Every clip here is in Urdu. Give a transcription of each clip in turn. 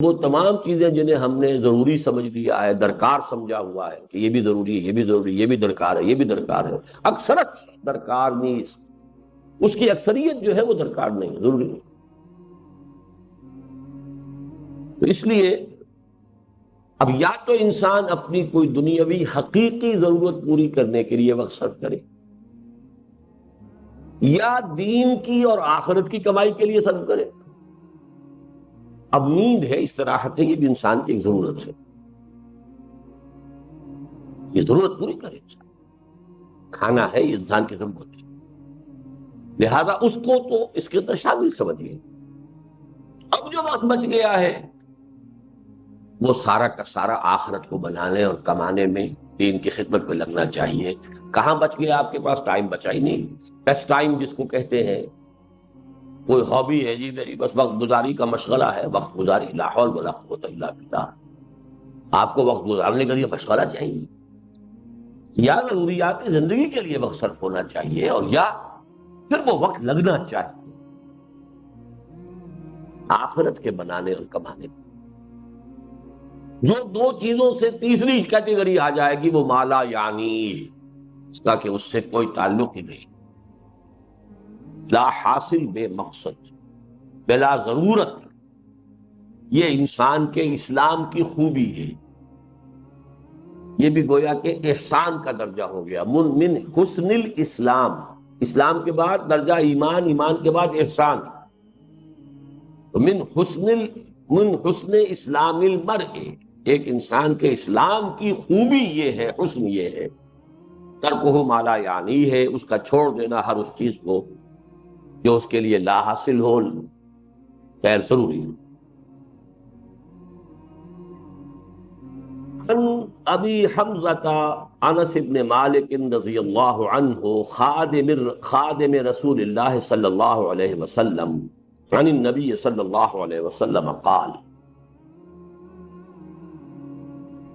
وہ تمام چیزیں جنہیں ہم نے ضروری سمجھ لیا ہے، درکار سمجھا ہوا ہے کہ یہ بھی ضروری ہے، یہ بھی ضروری ہے، یہ بھی درکار ہے، یہ بھی درکار ہے، اکثرت درکار نہیں، اس کی اکثریت جو ہے وہ درکار نہیں ہے، ضروری نہیں۔ تو اس لیے اب یا تو انسان اپنی کوئی دنیاوی حقیقی ضرورت پوری کرنے کے لیے وقت صرف کرے، یا دین کی اور آخرت کی کمائی کے لیے صرف کرے۔ اب نیند ہے، استراحت ہے، یہ بھی انسان کی ایک ضرورت ہے، یہ ضرورت پوری کرے انسان۔ کھانا ہے، یہ انسان کی ضرورت ہے، لہذا اس کو تو اس کے اندر شامل سمجھیے۔ اب جو وقت بچ گیا ہے وہ سارا کا سارا آخرت کو بنانے اور کمانے میں، دین کی خدمت پہ لگنا چاہیے۔ کہاں بچ گیا آپ کے پاس؟ ٹائم بچا ہی نہیں۔ بیسٹ ٹائم جس کو کہتے ہیں، کوئی ہابی ہے جی میری، بس وقت گزاری کا مشغلہ ہے، وقت گزاری، لا حول ولا قوت الا باللہ۔ آپ کو وقت گزارنے کے لیے مشغلہ چاہیے، یا ضروریات زندگی کے لیے وقت صرف ہونا چاہیے، اور یا پھر وہ وقت لگنا چاہیے آخرت کے بنانے اور کمانے میں۔ جو دو چیزوں سے تیسری کیٹیگری آ جائے گی وہ مالا یعنی، اس کا کہ اس سے کوئی تعلق ہی نہیں، لا حاصل بے مقصد، بلا ضرورت۔ یہ انسان کے اسلام کی خوبی ہے، یہ بھی گویا کہ احسان کا درجہ ہو گیا، من حسن الاسلام، اسلام کے بعد درجہ ایمان، ایمان کے بعد احسان۔ من حسن اسلام المرء، ایک انسان کے اسلام کی خوبی یہ ہے، حسن یہ ہے، ترکہ ما لا یعنی ہے، اس کا چھوڑ دینا ہر اس چیز کو جو اس کے لیے لا حاصل ہو، غیر ضروری ہو۔ عن ابی حمزہ انس بن مالک رضی اللہ عنہ خادم رسول اللہ صلی اللہ علیہ وسلم عن النبی صلی اللہ علیہ وسلم قال،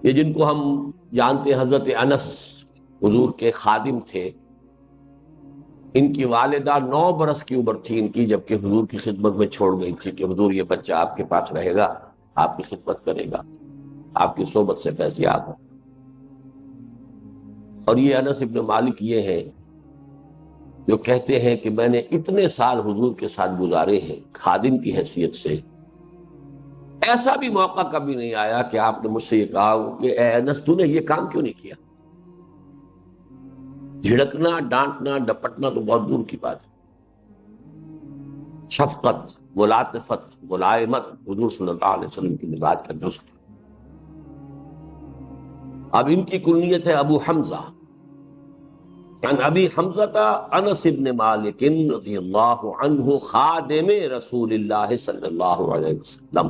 یہ جن کو ہم جانتے ہیں حضرت انس حضور کے خادم تھے، ان کی والدہ 9 برس کی عمر تھی ان کی جبکہ حضور کی خدمت میں چھوڑ گئی تھی کہ حضور یہ بچہ آپ کے پاس رہے گا، آپ کی خدمت کرے گا، آپ کی صحبت سے فیضیاب ہو۔ اور یہ انس ابن مالک یہ ہے جو کہتے ہیں کہ میں نے اتنے سال حضور کے ساتھ گزارے ہیں خادم کی حیثیت سے، ایسا بھی موقع کبھی نہیں آیا کہ آپ نے مجھ سے یہ کہا کہ اے انس تو نے یہ کام کیوں نہیں کیا۔ جھڑکنا، ڈانٹنا، ڈپٹنا تو بہت دور کی بات ہے، شفقت، ملاطفت، ملائمت حضور صلی اللہ علیہ وسلم کی مزاج کا جز۔ اب ان کی کنیت ہے ابو حمزہ، عن ابی حمزہ انس بن مالک رضی اللہ عنہ خادم رسول اللہ صلی اللہ علیہ وسلم۔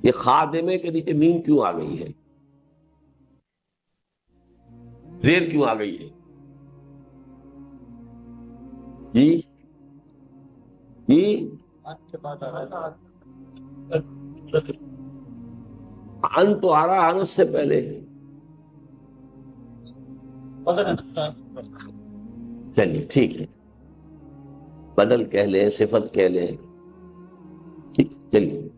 یہ خادمے کے نیچے میم کیوں آ گئی ہے، زیر کیوں آ گئی ہے؟ جی جی ان تو آ رہا انس سے پہلے، چلیے ٹھیک ہے، بدل کہہ لیں، صفت کہہ لیں، ٹھیک چلیے۔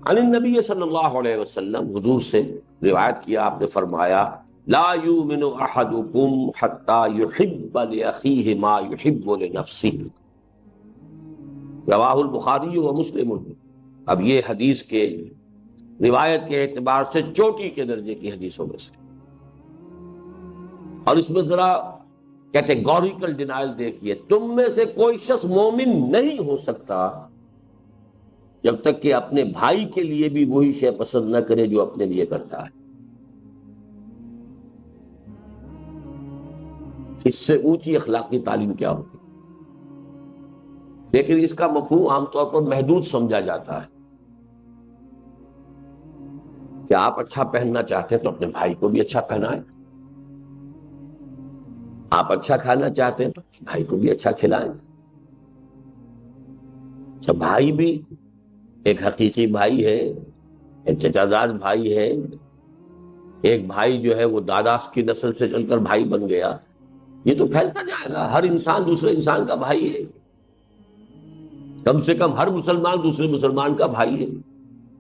عن النبی صلی اللہ علیہ وسلم، حضور سے روایت کیا، آپ نے فرمایا لا یؤمن احدکم حتی یحب لاخیہ ما یحب لنفسہ، رواہ البخاری و مسلم۔ اب یہ حدیث کے روایت کے اعتبار سے چوٹی کے درجے کی حدیثوں میں سے، اور اس میں ذرا کیٹیگوریکل ڈینائل دیکھیے، تم میں سے کوئی شخص مومن نہیں ہو سکتا جب تک کہ اپنے بھائی کے لیے بھی وہی شے پسند نہ کرے جو اپنے لیے کرتا ہے۔ اس سے اونچی اخلاقی تعلیم کیا ہوگی؟ لیکن اس کا مفہوم عام طور پر محدود سمجھا جاتا ہے کہ آپ اچھا پہننا چاہتے ہیں تو اپنے بھائی کو بھی اچھا پہنائیں، آپ اچھا کھانا چاہتے ہیں تو بھائی کو بھی اچھا کھلائیں۔ اچھا، بھائی بھی ایک حقیقی بھائی ہے، ایک چچا زاد بھائی ہے، ایک بھائی جو ہے وہ دادا کی نسل سے چل کر بھائی بن گیا، یہ تو پھیلتا جائے گا، ہر انسان دوسرے انسان کا بھائی ہے۔ کم سے کم ہر مسلمان دوسرے مسلمان کا بھائی ہے،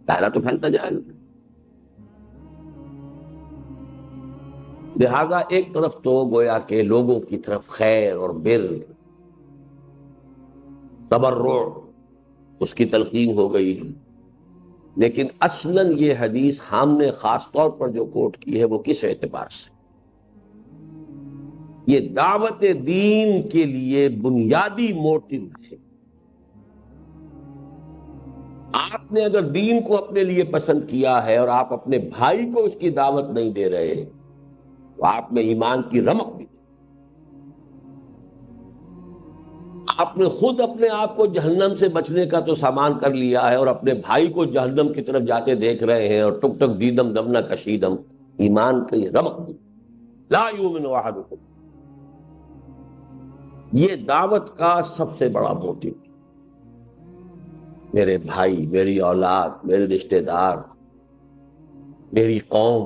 دائرہ تو پھیلتا جائے گا۔ لہذا ایک طرف تو گویا کہ لوگوں کی طرف خیر اور بر، تبرع، اس کی تلقین ہو گئی، لیکن اصلاً یہ حدیث ہم نے خاص طور پر جو کوٹ کی ہے وہ کس اعتبار سے؟ یہ دعوت دین کے لیے بنیادی موٹو ہے۔ آپ نے اگر دین کو اپنے لیے پسند کیا ہے اور آپ اپنے بھائی کو اس کی دعوت نہیں دے رہے تو آپ میں ایمان کی رمق بھی نہیں۔ آپ نے خود اپنے آپ کو جہنم سے بچنے کا تو سامان کر لیا ہے اور اپنے بھائی کو جہنم کی طرف جاتے دیکھ رہے ہیں، اور ٹک ٹک دیدم دمنا کشیدم، ایمان کی رمق بھی۔ لا یؤمن احدکم، یہ دعوت کا سب سے بڑا موٹو، میرے بھائی، میری اولاد، میرے رشتہ دار، میری قوم،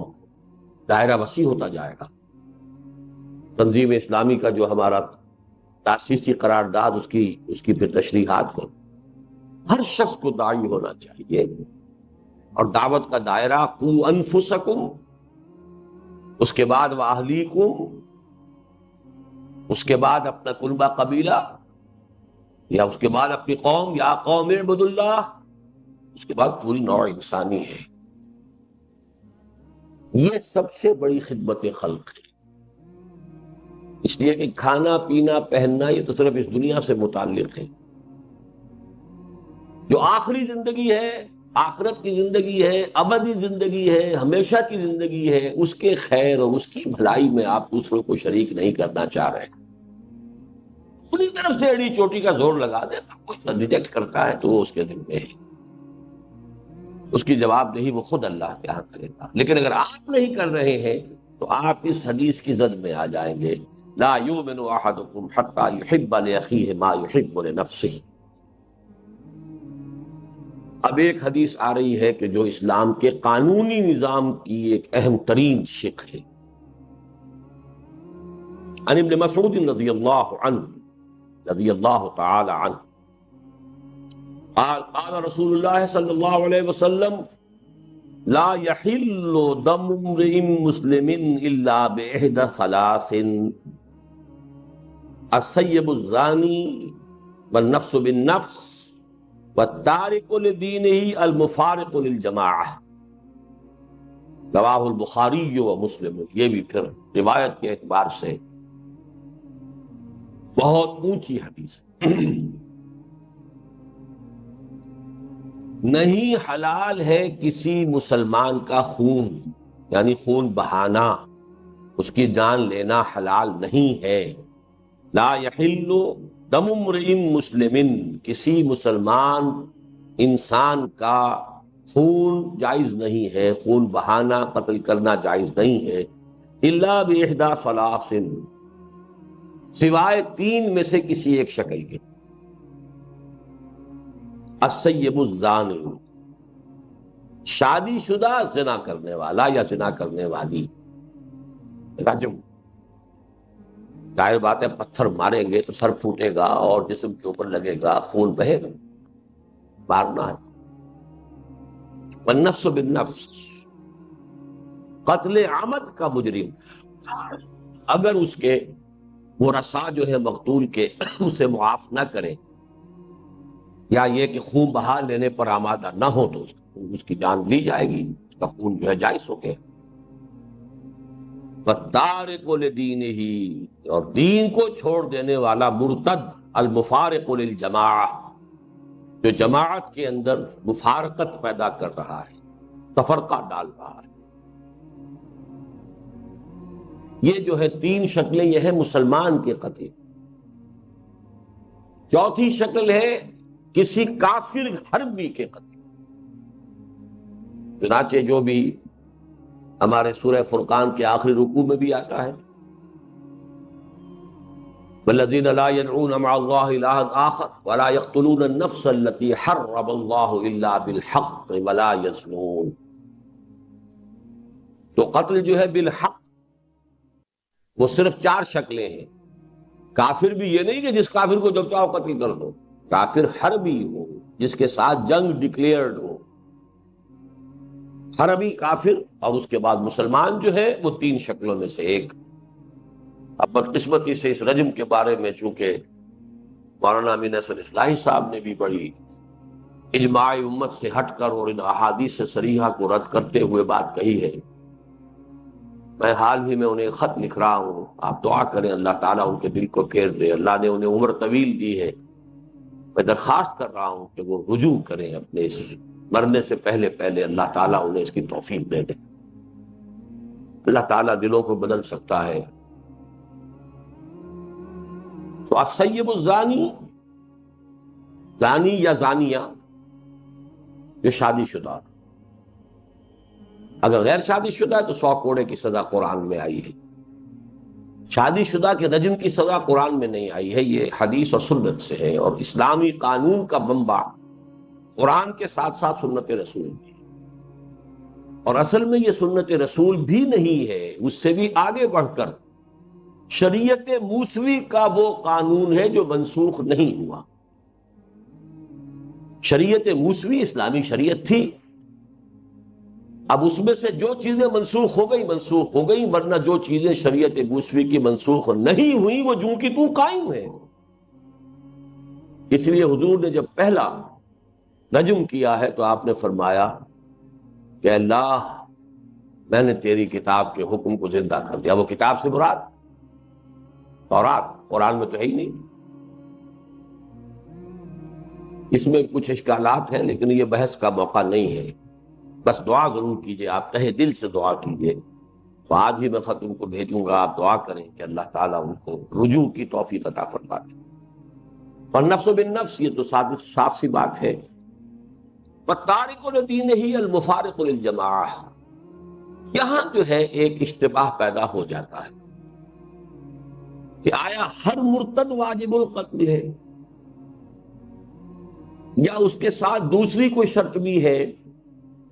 دائرہ وسیع ہوتا جائے گا۔ تنظیم اسلامی کا جو ہمارا تاسیسی قرارداد، اس کی پھر تشریحات ہے، ہر شخص کو داعی ہونا چاہیے، اور دعوت کا دائرہ قوا انفسکم، اس کے بعد واہلیکم، اس کے بعد اپنا کنبہ قبیلہ، یا اس کے بعد اپنی قوم، یا قوم اعبدوا اللہ، اس کے بعد پوری نوع انسانی ہے۔ یہ سب سے بڑی خدمت خلق ہے، اس لیے کہ کھانا پینا پہننا یہ تو صرف اس دنیا سے متعلق ہے۔ جو آخری زندگی ہے، آخرت کی زندگی ہے، ابدی زندگی ہے، ہمیشہ کی زندگی ہے، اس کے خیر اور اس کی بھلائی میں آپ دوسروں کو شریک نہیں کرنا چاہ رہے، اپنی طرف سے ایڑی چوٹی کا زور لگا دے، کوئی ریجیکٹ کرتا ہے تو وہ اس کے دل میں ہے، اس کی جواب دہی وہ خود اللہ کے ہاں کرے گا۔ لیکن اگر آپ نہیں کر رہے ہیں تو آپ اس حدیث کی زد میں آ جائیں گے، لا یؤمن احدکم حتی یحب لاخیہ ما یحب لنفسہ۔ اب ایک حدیث آ رہی ہے کہ جو اسلام کے قانونی نظام کی ایک اہم ترین شق ہے۔ عن ابن مسعود رضی اللہ عنہ، رضی اللہ تعالی عنہ، قال قال رسول اللہ صلی اللہ علیہ وسلم لا يحل دم امرئ مسلم الا باحدى ثلاث، السيب الزاني والنفس بالنفس والتارك لدينه المفارق للجماعة، رواہ البخاری ومسلم۔ یہ بھی پھر روایت کے اعتبار سے بہت اونچی حدیث ہے۔ نہیں حلال ہے کسی مسلمان کا خون، یعنی خون بہانا، اس کی جان لینا حلال نہیں ہے۔ لا یحل دم امرئ مسلم، کسی مسلمان انسان کا خون جائز نہیں ہے، خون بہانا، قتل کرنا جائز نہیں ہے، الا باحدى ثلاث، سوائے تین میں سے کسی ایک شکل کے۔ السیب الزانی، شادی شدہ زنا کرنے والا یا زنا کرنے والی، رجم، ظاہر بات ہے پتھر ماریں گے تو سر پھوٹے گا اور جسم کے اوپر لگے گا، خون بہے گا، مارنا ہے۔ والنفس بالنفس، قتل عمد کا مجرم اگر اس کے ورثاء جو ہے مقتول کے اسے معاف نہ کریں، یا یہ کہ خون بہا لینے پر آمادہ نہ ہو، تو اس کی جان لی جائے گی، اس کا خون جو ہے جائز ہو گیا۔ والتارک لدینہ، اور دین کو چھوڑ دینے والا مرتد، المفارق للجماعہ، جو جماعت کے اندر مفارقت پیدا کر رہا ہے، تفرقہ ڈال رہا ہے۔ یہ جو ہے تین شکلیں، یہ ہے مسلمان کے قتل۔ چوتھی شکل ہے کسی کافر حربی کے قتل، چنانچہ جو بھی ہمارے سورہ فرقان کے آخری رکوع میں بھی آتا ہے، والذین لا يدعون مع اللہ الہا آخر ولا يقتلون النفس التي حرم اللہ الا بالحق ولا يزنون۔ تو قتل جو ہے بالحق وہ صرف چار شکلیں ہیں۔ کافر بھی یہ نہیں کہ جس کافر کو جب چاہو قتل کر دو، کافر حربی ہو جس کے ساتھ جنگ ڈکلیئرڈ ہو، حربی کافر، اور اس کے بعد مسلمان جو ہے وہ تین شکلوں میں سے ایک۔ اب بدقسمتی سے اس رجم کے بارے میں چونکہ مولانا امین حسن اصلاحی صاحب نے بھی بڑی اجماع امت سے ہٹ کر اور ان احادیث صریحہ کو رد کرتے ہوئے بات کہی ہے، میں حال ہی میں انہیں خط لکھ رہا ہوں، آپ دعا کریں اللہ تعالیٰ ان کے دل کو پھیر دے، اللہ نے انہیں عمر طویل دی ہے، میں درخواست کر رہا ہوں کہ وہ رجوع کریں اپنے اس مرنے سے پہلے پہلے، اللہ تعالیٰ انہیں اس کی توفیق دے دے۔ اللہ تعالیٰ دلوں کو بدل سکتا ہے۔ تو السیب الزانی، زانی یا زانیہ جو شادی شدہ، اگر غیر شادی شدہ ہے تو 100 کوڑے کی سزا قرآن میں آئی ہے، شادی شدہ کے رجم کی سزا قرآن میں نہیں آئی ہے، یہ حدیث اور سنت سے ہے، اور اسلامی قانون کا منبع قرآن کے ساتھ ساتھ سنت رسول بھی ہے، اور اصل میں یہ سنت رسول بھی نہیں ہے، اس سے بھی آگے بڑھ کر شریعت موسوی کا وہ قانون ہے جو منسوخ نہیں ہوا۔ شریعت موسوی اسلامی شریعت تھی، اب اس میں سے جو چیزیں منسوخ ہو گئی، ورنہ جو چیزیں شریعت موسوی کی منسوخ نہیں ہوئی وہ جوں کی توں قائم ہے۔ اس لیے حضور نے جب پہلا رجم کیا ہے تو آپ نے فرمایا کہ اللہ میں نے تیری کتاب کے حکم کو زندہ کر دیا۔ وہ کتاب سے مراد تورات، قرآن میں تو ہے ہی نہیں۔ اس میں کچھ اشکالات ہیں لیکن یہ بحث کا موقع نہیں ہے، بس دعا ضرور کیجئے، آپ تہہ دل سے دعا کیجئے۔ تو آج ہی میں خط ان کو بھیجوں گا، آپ دعا کریں کہ اللہ تعالیٰ ان کو رجوع کی توفیق عطا فرما دے۔ اور نفس بالنفس، یہ تو صاف سی بات ہے۔ وَالتَّارِكُ لِدِينِهِ الْمُفَارِقُ لِلْجَمَاعَةِ، یہاں جو ہے ایک اشتباہ پیدا ہو جاتا ہے کہ آیا ہر مرتد واجب القتل ہے، یا اس کے ساتھ دوسری کوئی شرط بھی ہے،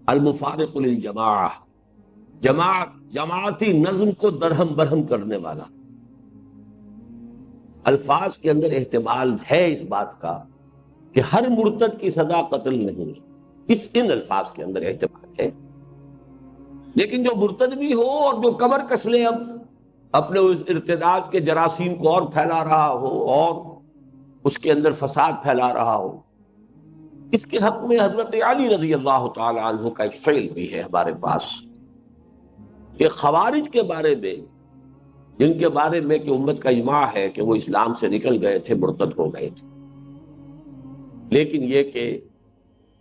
المفارق للجماعہ، جماعتی نظم کو درہم برہم کرنے والا۔ الفاظ کے اندر احتمال ہے اس بات کا کہ ہر مرتد کی سزا قتل نہیں، ان الفاظ کے اندر احتمال ہے، لیکن جو مرتد بھی ہو اور جو کمر کس لے اب اپنے اس ارتداد کے جراثیم کو اور پھیلا رہا ہو اور اس کے اندر فساد پھیلا رہا ہو، اس کے حق میں حضرت علی رضی اللہ تعالی عنہ کا ایک فعل بھی ہے ہمارے پاس، کہ خوارج کے بارے میں، جن کے بارے میں کہ امت کا اجماع ہے کہ وہ اسلام سے نکل گئے تھے، مرتد ہو گئے تھے، لیکن یہ کہ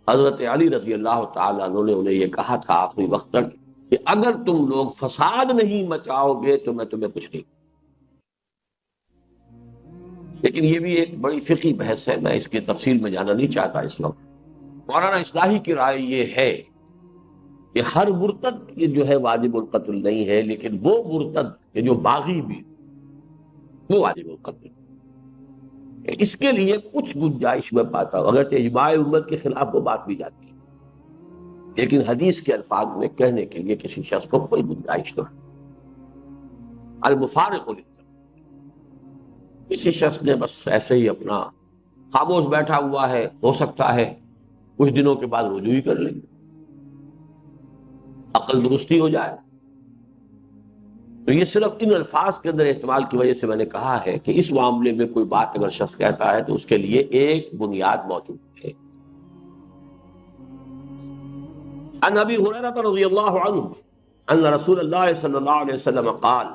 حضرت علی رضی اللہ تعالی عنہ نے انہیں یہ کہا تھا آخری وقت تک کہ اگر تم لوگ فساد نہیں مچاؤ گے تو میں تمہیں کچھ نہیں۔ لیکن یہ بھی ایک بڑی فقہی بحث ہے، میں اس کی تفصیل میں جانا نہیں چاہتا اس وقت۔ مولانا اصلاحی کی رائے یہ ہے کہ ہر مرتد جو ہے واجب القتل نہیں ہے، لیکن وہ مرتد کہ جو باغی بھی، وہ واجب القتل۔ اس کے لیے کچھ گنجائش میں پاتا ہوں، اگرچہ اجماع امت کے خلاف وہ بات بھی جاتی ہے، لیکن حدیث کے الفاظ میں کہنے کے لیے کسی شخص کو کوئی گنجائش نہیں۔ المفارق للجماعہ، کسی شخص نے بس ایسے ہی اپنا خاموش بیٹھا ہوا ہے، ہو سکتا ہے کچھ دنوں کے بعد رجوع ہی کر لیں، عقل درستی ہو جائے۔ تو یہ صرف ان الفاظ کے اندر احتمال کی وجہ سے میں نے کہا ہے کہ اس معاملے میں کوئی بات اگر شخص کہتا ہے تو اس کے لیے ایک بنیاد موجود ہے۔ عن ابی ہریرہ رضی اللہ عنہ ان رسول اللہ صلی اللہ علیہ وسلم قال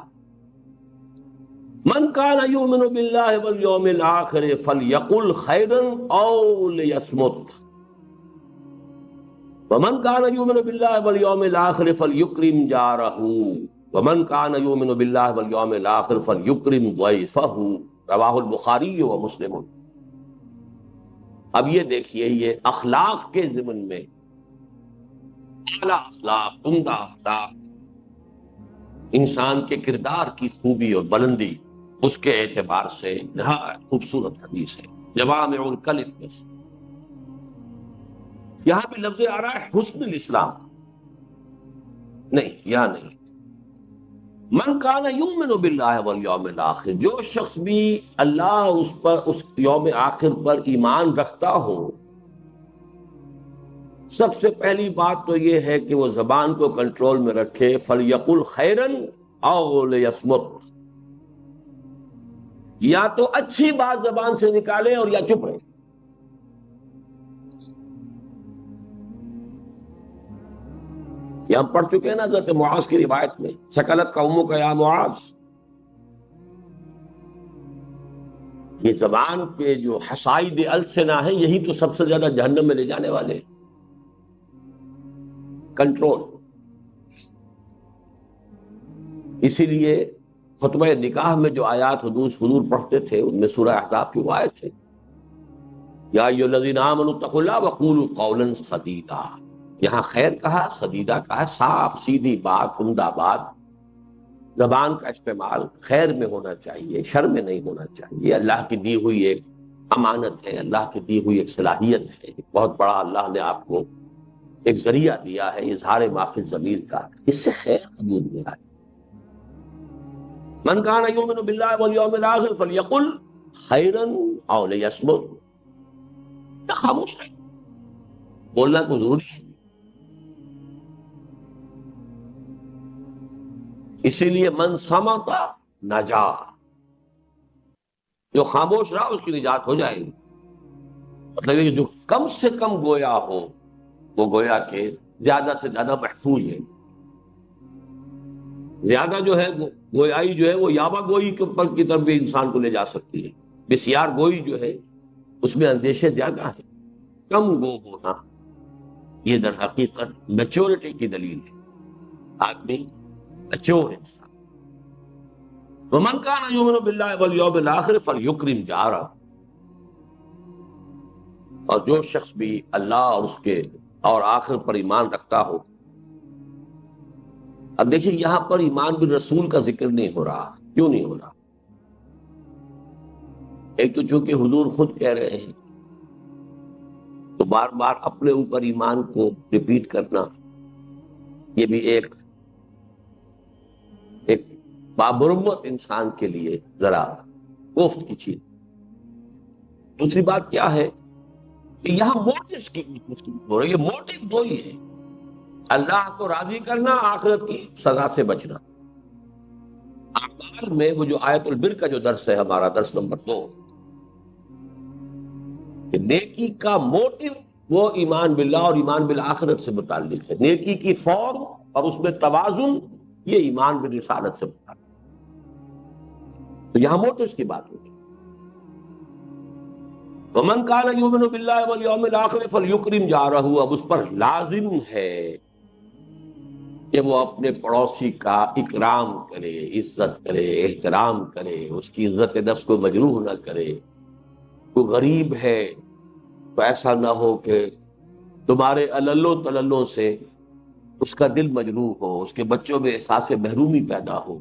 من کان یؤمن باللہ والیوم الآخر فلیقل خیرا او لیصمت ومن کان یؤمن باللہ والیوم الآخر فلیکرم جارہ ومن کان یؤمن باللہ والیوم الآخر فلیکرم ضیفہ، رواہ البخاری و مسلم۔ اب یہ دیکھیے، یہ اخلاق کے ضمن میں اعلیٰ اخلاق، عمدہ اخلاق، انسان کے کردار کی خوبی اور بلندی، اس کے اعتبار سے نہایت خوبصورت حدیث ہے، جوامع الکلم میں سے۔ یہاں بھی لفظ آ رہا ہے حسن الاسلام، نہیں یا نہیں، من کان یؤمن باللہ والیوم الآخر، جو شخص بھی اللہ اور اس یوم آخر پر ایمان رکھتا ہو، سب سے پہلی بات تو یہ ہے کہ وہ زبان کو کنٹرول میں رکھے، فلیقل خیرا او لیصمت، یا تو اچھی بات زبان سے نکالے اور یا چپ رہے۔ یہ ہم پڑھ چکے ہیں نا حضرت معاذ کی روایت میں، سکلت قوموں کا یا معاذ، یہ زبان کے جو حصائد السنہ ہیں یہی تو سب سے زیادہ جہنم میں لے جانے والے ہیں۔ کنٹرول۔ اسی لیے خطبہ نکاح میں جو آیات حضور پڑھتے تھے ان میں سورہ احزاب کی وہ آیت ہے، یا ایھا الذین آمنوا اتقوا اللہ وقولوا قولا سدیدا، یہاں خیر کہا، سدیدہ کہا، صاف سیدھی بات، عمدہ بات۔ زبان کا استعمال خیر میں ہونا چاہیے، شر میں نہیں ہونا چاہیے۔ اللہ کی دی ہوئی ایک امانت ہے، اللہ کی دی ہوئی ایک صلاحیت ہے، ایک بہت بڑا اللہ نے آپ کو ایک ذریعہ دیا ہے اظہار ما فی الضمیر کا، اس سے خیر قبول میں آئے۔ من کان یؤمن باللہ والیوم الآخر فلیقل خیرا او لیصمت، یا خاموش رہے، بولنا کو ضروری ہے۔ اسی لیے من صمت نجا، جو خاموش رہا اس کی نجات ہو جائے گی۔ مطلب یہ جو کم سے کم گویا ہو وہ گویا کہ زیادہ سے زیادہ محفوظ ہے۔ زیادہ جو ہے گویائی جو ہے وہ یابا گوئی کے اوپر کی طرف بھی انسان کو لے جا سکتی ہے۔ بسیار گوئی جو ہے اس میں اندیشے زیادہ ہیں۔ کم گو ہونا یہ در حقیقت میچورٹی کی دلیل ہے، آدمی میچور انسان۔ ومن کان یؤمن باللہ والیوم الآخر فلیکرم جارہ، اور جو شخص بھی اللہ اور اس کے اور آخر پر ایمان رکھتا ہو۔ اب دیکھیں یہاں پر ایمان بالرسول کا ذکر نہیں ہو رہا، کیوں نہیں ہو رہا؟ ایک تو چونکہ حضور خود کہہ رہے ہیں تو بار بار اپنے اوپر ایمان کو ریپیٹ کرنا یہ بھی ایک بامروت انسان کے لیے ذرا کوفت کی چیز۔ دوسری بات کیا ہے کہ یہاں موٹیوز کی گفتگو ہو رہی ہے، موٹیو دو ہی ہے، اللہ کو راضی کرنا، آخرت کی سزا سے بچنا۔ اعمال میں وہ جو آیت البر کا جو درس ہے ہمارا درس نمبر 2، کہ نیکی کا موٹیو وہ ایمان باللہ اور ایمان بالآخرت سے متعلق ہے، نیکی کی فورم اور اس میں توازن یہ ایمان بالرسالت سے متعلق ہے۔ تو یہاں موٹیوز کی بات ہوگی۔ ومن کان یؤمن باللہ والیوم الآخر فلیکرم جارہ، اب اس پر لازم ہے کہ وہ اپنے پڑوسی کا اکرام کرے، عزت کرے، احترام کرے، اس کی عزت نفس کو مجروح نہ کرے۔ کوئی غریب ہے تو ایسا نہ ہو کہ تمہارے عللوں تللوں سے اس کا دل مجروح ہو، اس کے بچوں میں احساس محرومی پیدا ہو۔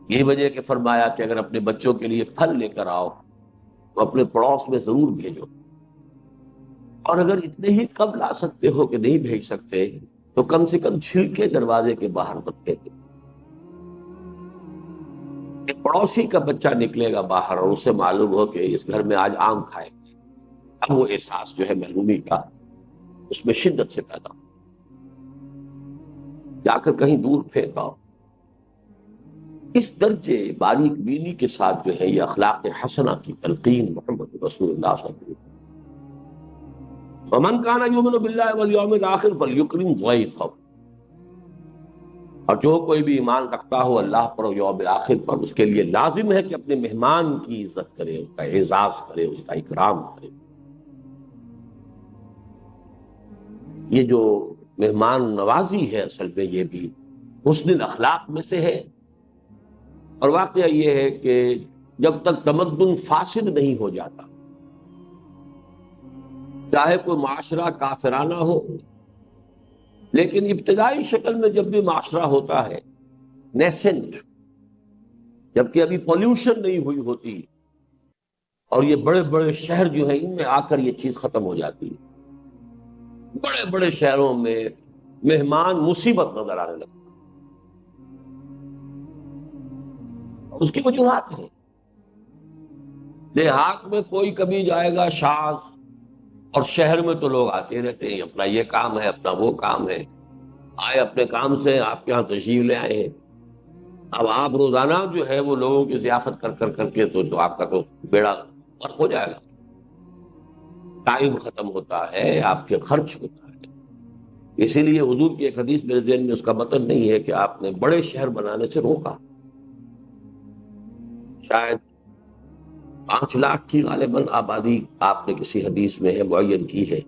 یہی وجہ کہ فرمایا کہ اگر اپنے بچوں کے لیے پھل لے کر آؤ تو اپنے پڑوس میں ضرور بھیجو، اور اگر اتنے ہی کم لا سکتے ہو کہ نہیں بھیج سکتے تو کم سے کم چھلکے دروازے کے باہر مت پھینکو۔ ایک پڑوسی کا بچہ نکلے گا باہر اور اسے معلوم ہو کہ اس گھر میں آج آم کھائے گے، اب وہ احساس جو ہے محرومی کا اس میں شدت سے پیدا ہو، جا کر کہیں دور پھینکاؤ۔ اس درجے باریک بینی کے ساتھ جو ہے یہ اخلاق حسنہ کی تلقین محمد رسول اللہ صلی اللہ علیہ وسلم۔ ومن کان یؤمن باللہ والیوم الآخر فلیکرم ضیفہ، اور جو کوئی بھی ایمان رکھتا ہو اللہ پر اور یوم آخر پر، اس کے لیے لازم ہے کہ اپنے مہمان کی عزت کرے، اس کا اعزاز کرے، اس کا اکرام کرے۔ یہ جو مہمان نوازی ہے اصل میں یہ بھی حسن الاخلاق میں سے ہے، اور واقعہ یہ ہے کہ جب تک تمدن فاسد نہیں ہو جاتا، چاہے کوئی معاشرہ کافرانہ ہو، لیکن ابتدائی شکل میں جب بھی معاشرہ ہوتا ہے نیسنٹ، جبکہ ابھی پولیوشن نہیں ہوئی ہوتی، اور یہ بڑے بڑے شہر جو ہیں ان میں آ کر یہ چیز ختم ہو جاتی ہے، بڑے بڑے شہروں میں مہمان مصیبت نظر آنے لگتا، اس کی وجوہات ہیں. دیہات میں کوئی کبھی جائے گا شاذ، اور شہر میں تو لوگ آتے رہتے ہیں، اپنا یہ کام ہے، اپنا وہ کام ہے، آئے اپنے کام سے آپ کے ہاں تشریف لے آئے ہیں. اب آپ روزانہ جو ہے وہ لوگوں کی ضیافت کر کر کر کے تو آپ کا تو بیڑا غرق ہو جائے گا. ٹائم ختم ہوتا ہے، آپ کے خرچ ہوتا ہے. اسی لیے حضور کی ایک حدیث میرے ذہن میں اس کا مطلب نہیں ہے کہ آپ نے بڑے شہر بنانے سے روکا. شاید 5 لاکھ کی غالباً آبادی آپ نے کسی حدیث میں ہے معین کی ہے.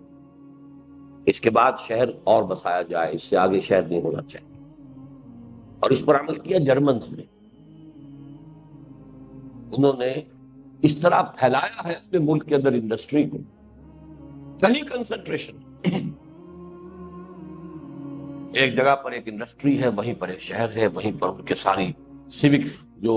اس کے بعد شہر اور بسایا جائے، اس سے آگے شہر نہیں ہونا چاہیے. اور اس پر عمل کیا جرمنز نے. انہوں نے اس طرح پھیلایا ہے اپنے ملک کے اندر انڈسٹری کو، کہیں کنسنٹریشن. ایک جگہ پر ایک انڈسٹری ہے، وہیں پر ایک شہر ہے، وہیں پر ان کے ساری سیوک جو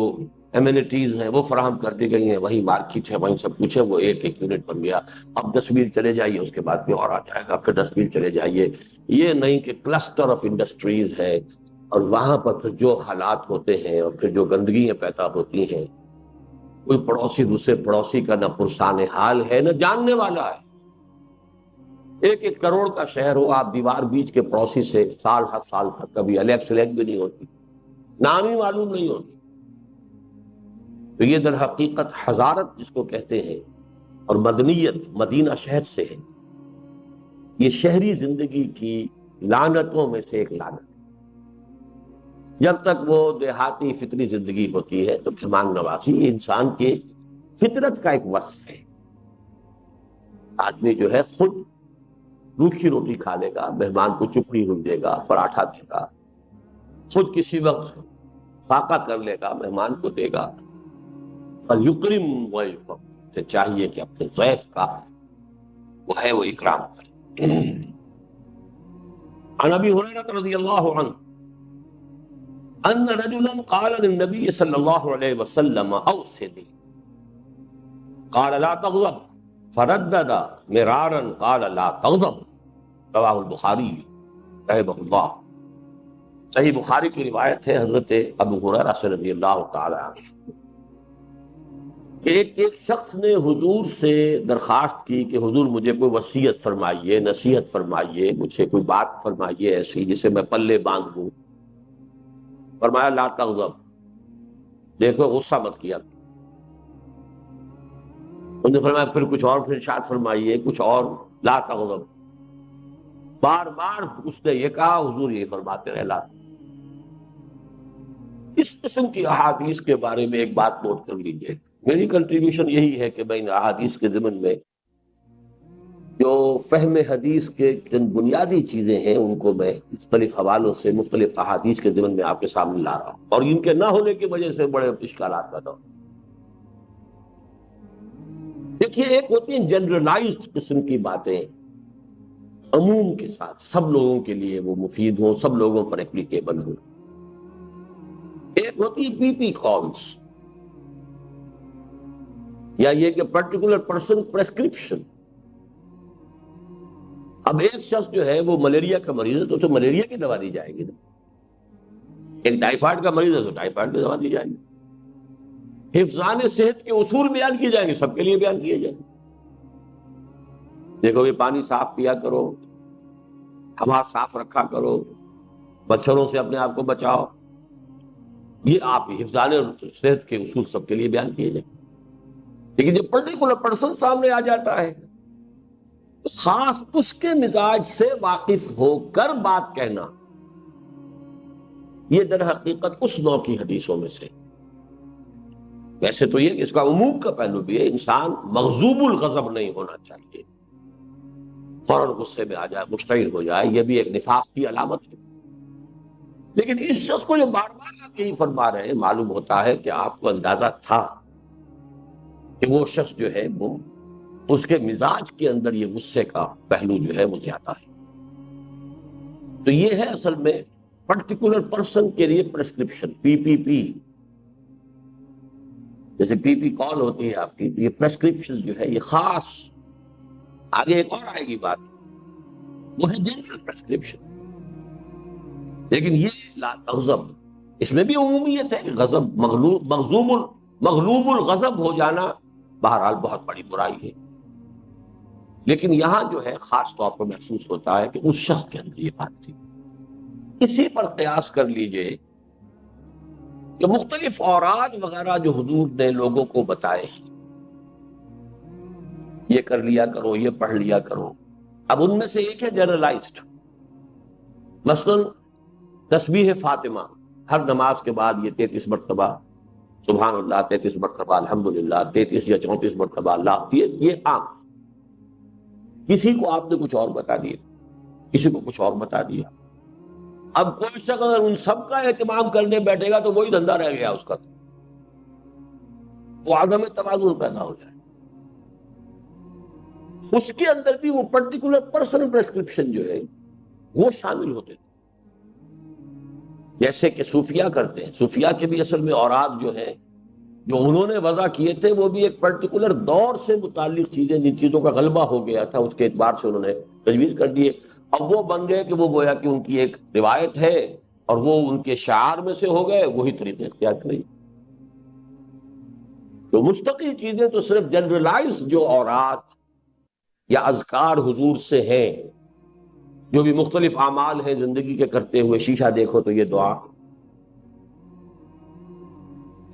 ایمینٹیز ہیں وہ فراہم کر دی گئی ہیں، وہیں مارکیٹ ہے، وہیں سب کچھ ہے. وہ ایک ایک یونٹ بن گیا. اب 10 میل چلے جائیے، اس کے بعد بھی اور آ جائے گا، پھر 10 میل چلے جائیے. یہ نہیں کہ کلسٹر آف انڈسٹریز ہے، اور وہاں پر پھر جو حالات ہوتے ہیں اور پھر جو گندگیاں پیدا ہوتی ہیں، کوئی پڑوسی دوسرے پڑوسی کا نہ پرسان حال ہے نہ جاننے والا ہے. 1-1 کروڑ کا شہر ہو، آپ دیوار بیچ کے پڑوسی سے سال ہر سال تک کبھی الیگ سلیگ بھی نہیں ہوتی، نام ہی معلوم نہیں ہوتی. تو یہ در حقیقت حضارت جس کو کہتے ہیں اور مدنیت مدینہ شہر سے ہے. یہ شہری زندگی کی لعنتوں میں سے ایک لعنت ہے. جب تک وہ دیہاتی فطری زندگی ہوتی ہے تو مہمان نوازی یہ انسان کے فطرت کا ایک وصف ہے. آدمی جو ہے خود روکھی روٹی کھا لے گا، مہمان کو چپڑی رکھ دے گا، پراٹھا دے گا، خود کسی وقت فاقہ کر لے گا، مہمان کو دے گا. فَلْيُكْرِمْ ضَيْفَهُ، سے چاہیے کہ اپنے ضیف کا وہ ہے وہ اکرام کرے. عن ابی ہریرہ رضی اللہ عنہ ان رجلا قال للنبي صلی اللہ علیہ وسلم اوصنی قال لا تغضب فردد مرارا قال لا تغضب. رواہ البخاری رحمہ اللہ. صحیح بخاری کی روایت ہے حضرت ابو ہریرہ سے رضی اللہ تعالی عنہ کہ ایک شخص نے حضور سے درخواست کی کہ حضور مجھے کوئی وصیت فرمائیے، نصیحت فرمائیے، مجھے کوئی بات فرمائیے ایسی جسے میں پلے باندھ لوں. فرمایا لا تغضب، دیکھو غصہ مت کیا. انہوں نے فرمایا پھر کچھ اور، پھر ارشاد فرمائیے کچھ اور. لا تغضب، بار بار اس نے یہ کہا، حضور یہ فرماتے رہے لا. اس قسم کی احادیث کے بارے میں ایک بات نوٹ کر لیجیے. میری کنٹریبیوشن یہی ہے کہ میں ان احادیث کے ضمن میں جو فہم حدیث کے چند بنیادی چیزیں ہیں ان کو میں مختلف حوالوں سے مختلف احادیث کے ضمن میں آپ کے سامنے لا رہا ہوں، اور ان کے نہ ہونے کی وجہ سے بڑے اشکالات پیدا ہو. دیکھیے، ایک ہوتی ہیں جنرلائزڈ قسم کی باتیں، عموم کے ساتھ سب لوگوں کے لیے وہ مفید ہوں، سب لوگوں پر اپلیکیبل ہوں. ایک ہوتی ہے پی کالز، یا یہ کہ پرٹیکولر پرسن پریسکرپشن. اب ایک شخص جو ہے وہ ملیریا کا مریض ہے تو اسے ملیریا کی دوا دی جائے گی نا. ایک ٹائیفائڈ کا مریض ہے تو ٹائیفائڈ کی دوا دی جائے گی. حفظان صحت کے اصول بیان کیے جائیں گے، سب کے لیے بیان کیے جائیں گے. دیکھو بھی پانی صاف پیا کرو، ہوا صاف رکھا کرو، مچھروں سے اپنے آپ کو بچاؤ. یہ آپ حفظان صحت کے اصول سب کے لیے بیان کیے جائیں. لیکن جب پرٹیکولر پرسن سامنے آ جاتا ہے، خاص اس کے مزاج سے واقف ہو کر بات کہنا، یہ در حقیقت اس نوع کی حدیثوں میں سے. ویسے تو یہ کہ اس کا عموم کا پہلو بھی ہے، انسان مغضوب الغضب نہیں ہونا چاہیے، فوراً غصے میں آ جائے، مشتعل ہو جائے، یہ بھی ایک نفاق کی علامت ہے. لیکن اس شخص کو جو بار بار آپ یہی فرما رہے ہیں، معلوم ہوتا ہے کہ آپ کو اندازہ تھا کہ وہ شخص جو ہے وہ اس کے مزاج کے اندر یہ غصے کا پہلو جو ہے وہ زیادہ ہے. تو یہ ہے اصل میں پرٹیکولر پرسن کے لیے پرسکرپشن، پی. جیسے پی کال ہوتی ہے آپ کی، یہ پرسکرپشن جو ہے یہ خاص، آگے ایک اور آئے گی بات، وہ ہے جنرل پرسکرپشن. لیکن یہ لا تغضب، اس میں بھی عمومیت ہے کہ غضب مغلوب الغضب ہو جانا بہرحال بہت بڑی برائی ہے، لیکن یہاں جو ہے خاص طور پر محسوس ہوتا ہے کہ اس شخص کے اندر یہ بات تھی۔ اسی پر قیاس کر لیجئے کہ مختلف اوراد وغیرہ جو حضور نے لوگوں کو بتائے ہیں، یہ کر لیا کرو، یہ پڑھ لیا کرو، اب ان میں سے ایک ہے جنرلائزڈ، مثلا تسبیح فاطمہ، ہر نماز کے بعد یہ 33 مرتبہ سبحان اللہ، 33 مرتبہ الحمدللہ، 33 یا 34 مرتبہ اللہ، یہ عام۔ کسی کو آپ نے کچھ اور بتا دیا، کسی کو کچھ اور بتا دیا، اب کوئی شخص اگر ان سب کا اہتمام کرنے بیٹھے گا تو وہی دھندا رہ گیا اس کا، تو عدم توازن پیدا ہو جائے۔ اس کے اندر بھی وہ پرٹیکولر پرسنل پرسکرپشن جو ہے وہ شامل ہوتے تھے، جیسے کہ صوفیہ کرتے ہیں۔ صوفیہ کے بھی اصل میں اوراد جو ہیں جو انہوں نے وضع کیے تھے وہ بھی ایک پرٹیکولر دور سے متعلق چیزیں، جن چیزوں کا غلبہ ہو گیا تھا اس کے اعتبار سے انہوں نے تجویز کر دیے، اب وہ بن گئے کہ وہ گویا کہ ان کی ایک روایت ہے اور وہ ان کے شعار میں سے ہو گئے، وہی طریقے اختیار کریں۔ تو مستقل چیزیں تو صرف جنرلائز جو اوراد یا اذکار حضور سے ہیں، جو بھی مختلف اعمال ہیں زندگی کے کرتے ہوئے، شیشہ دیکھو تو یہ دعا،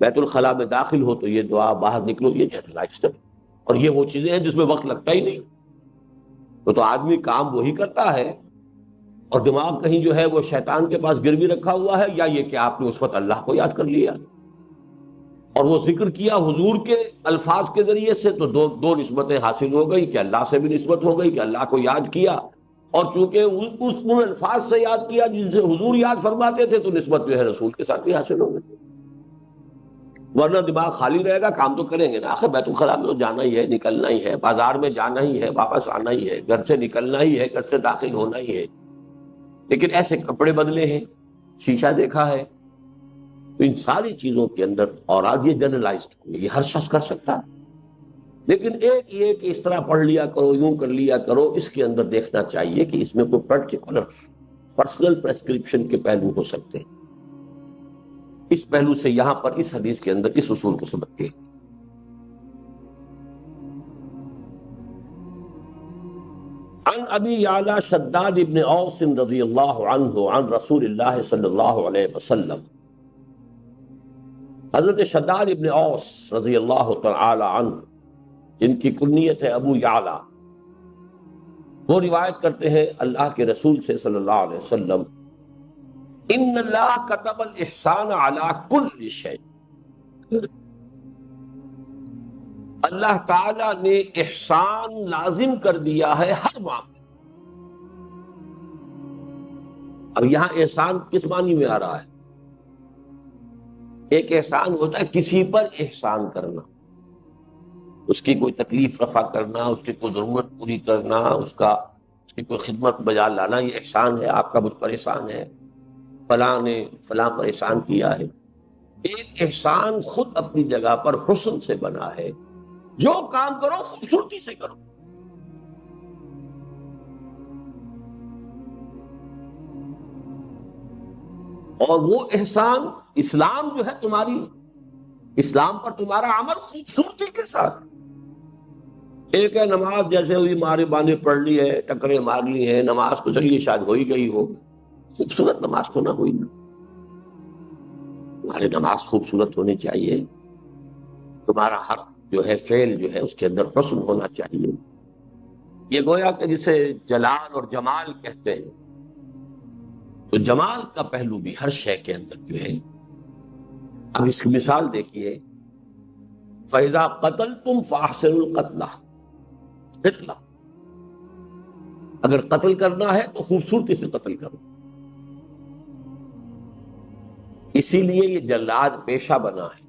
بیت الخلاء میں داخل ہو تو یہ دعا، باہر نکلو یہ جنرلائزڈ ہے، اور یہ وہ چیزیں ہیں جس میں وقت لگتا ہی نہیں، تو آدمی کام وہی کرتا ہے اور دماغ کہیں جو ہے وہ شیطان کے پاس گروی رکھا ہوا ہے، یا یہ کہ آپ نے اس وقت اللہ کو یاد کر لیا اور وہ ذکر کیا حضور کے الفاظ کے ذریعے سے، تو دو نسبتیں حاصل ہو گئی کہ اللہ سے بھی نسبت ہو گئی کہ اللہ کو یاد کیا، اور چونکہ ان الفاظ سے یاد کیا جن سے حضور یاد فرماتے تھے، تو نسبت جو ہے رسول کے ساتھ بھی حاصل ہو گئی۔ ورنہ دماغ خالی رہے گا، کام تو کریں گے نا، آخر بیت الخلاء میں تو جانا ہی ہے، نکلنا ہی ہے، بازار میں جانا ہی ہے، واپس آنا ہی ہے، گھر سے نکلنا ہی ہے، گھر سے داخل ہونا ہی ہے، لیکن ایسے کپڑے بدلے ہیں، شیشہ دیکھا ہے، تو ان ساری چیزوں کے اندر، اور آج یہ جنرلائزڈ، یہ ہر شخص کر سکتا ہے، لیکن ایک یہ کہ اس طرح پڑھ لیا کرو، یوں کر لیا کرو، اس کے اندر دیکھنا چاہیے کہ اس میں کوئی پرٹیکولر پرسنل پریسکرپشن کے پہلو ہو سکتے ہیں۔ اس پہلو سے یہاں پر اس حدیث کے اندر اس اصول کو سمجھتے ہیں۔ عن ابی یعلا شداد ابن اوس رضی اللہ عنہ عن رسول اللہ صلی اللہ علیہ وسلم، حضرت شداد ابن اوس رضی اللہ تعالی عنہ، جن کی کنیت ہے ابو یعلا، وہ روایت کرتے ہیں اللہ کے رسول سے صلی اللہ علیہ وسلم، ان اللہ کتب الاحسان علی کل شیء، اللہ تعالی نے احسان لازم کر دیا ہے ہر معاملے۔ اب یہاں احسان کس معنی میں آ رہا ہے؟ ایک احسان ہوتا ہے کسی پر احسان کرنا، اس کی کوئی تکلیف رفع کرنا، اس کی کوئی ضرورت پوری کرنا، اس کی کوئی خدمت بجا لانا، یہ احسان ہے، آپ کا مجھ پر احسان ہے، فلاں نے فلاں پر احسان کیا ہے۔ ایک احسان خود اپنی جگہ پر حسن سے بنا ہے، جو کام کرو خوبصورتی سے کرو۔ اور وہ احسان اسلام جو ہے اسلام پر تمہارا عمل خوبصورتی کے ساتھ، ایک ہے نماز جیسے ہوئی مارے باندھے پڑھ لی ہے، ٹکرے مار لی ہے، نماز تو چلیے شاید ہو ہی گئی ہو، خوبصورت نماز تو نہ ہوئی نا، تمہاری نماز خوبصورت ہونی چاہیے، تمہارا حق جو ہے فعل جو ہے اس کے اندر حسن ہونا چاہیے۔ یہ گویا کہ جسے جلال اور جمال کہتے ہیں، تو جمال کا پہلو بھی ہر شے کے اندر جو ہے۔ اب اس کی مثال دیکھیے، فَإِذَا قَتَلْتُمْ فَأَحْسِنُوا الْقَتْلَ، اگر قتل کرنا ہے تو خوبصورتی سے قتل کرو۔ اسی لیے یہ جلاد پیشہ بنا ہے۔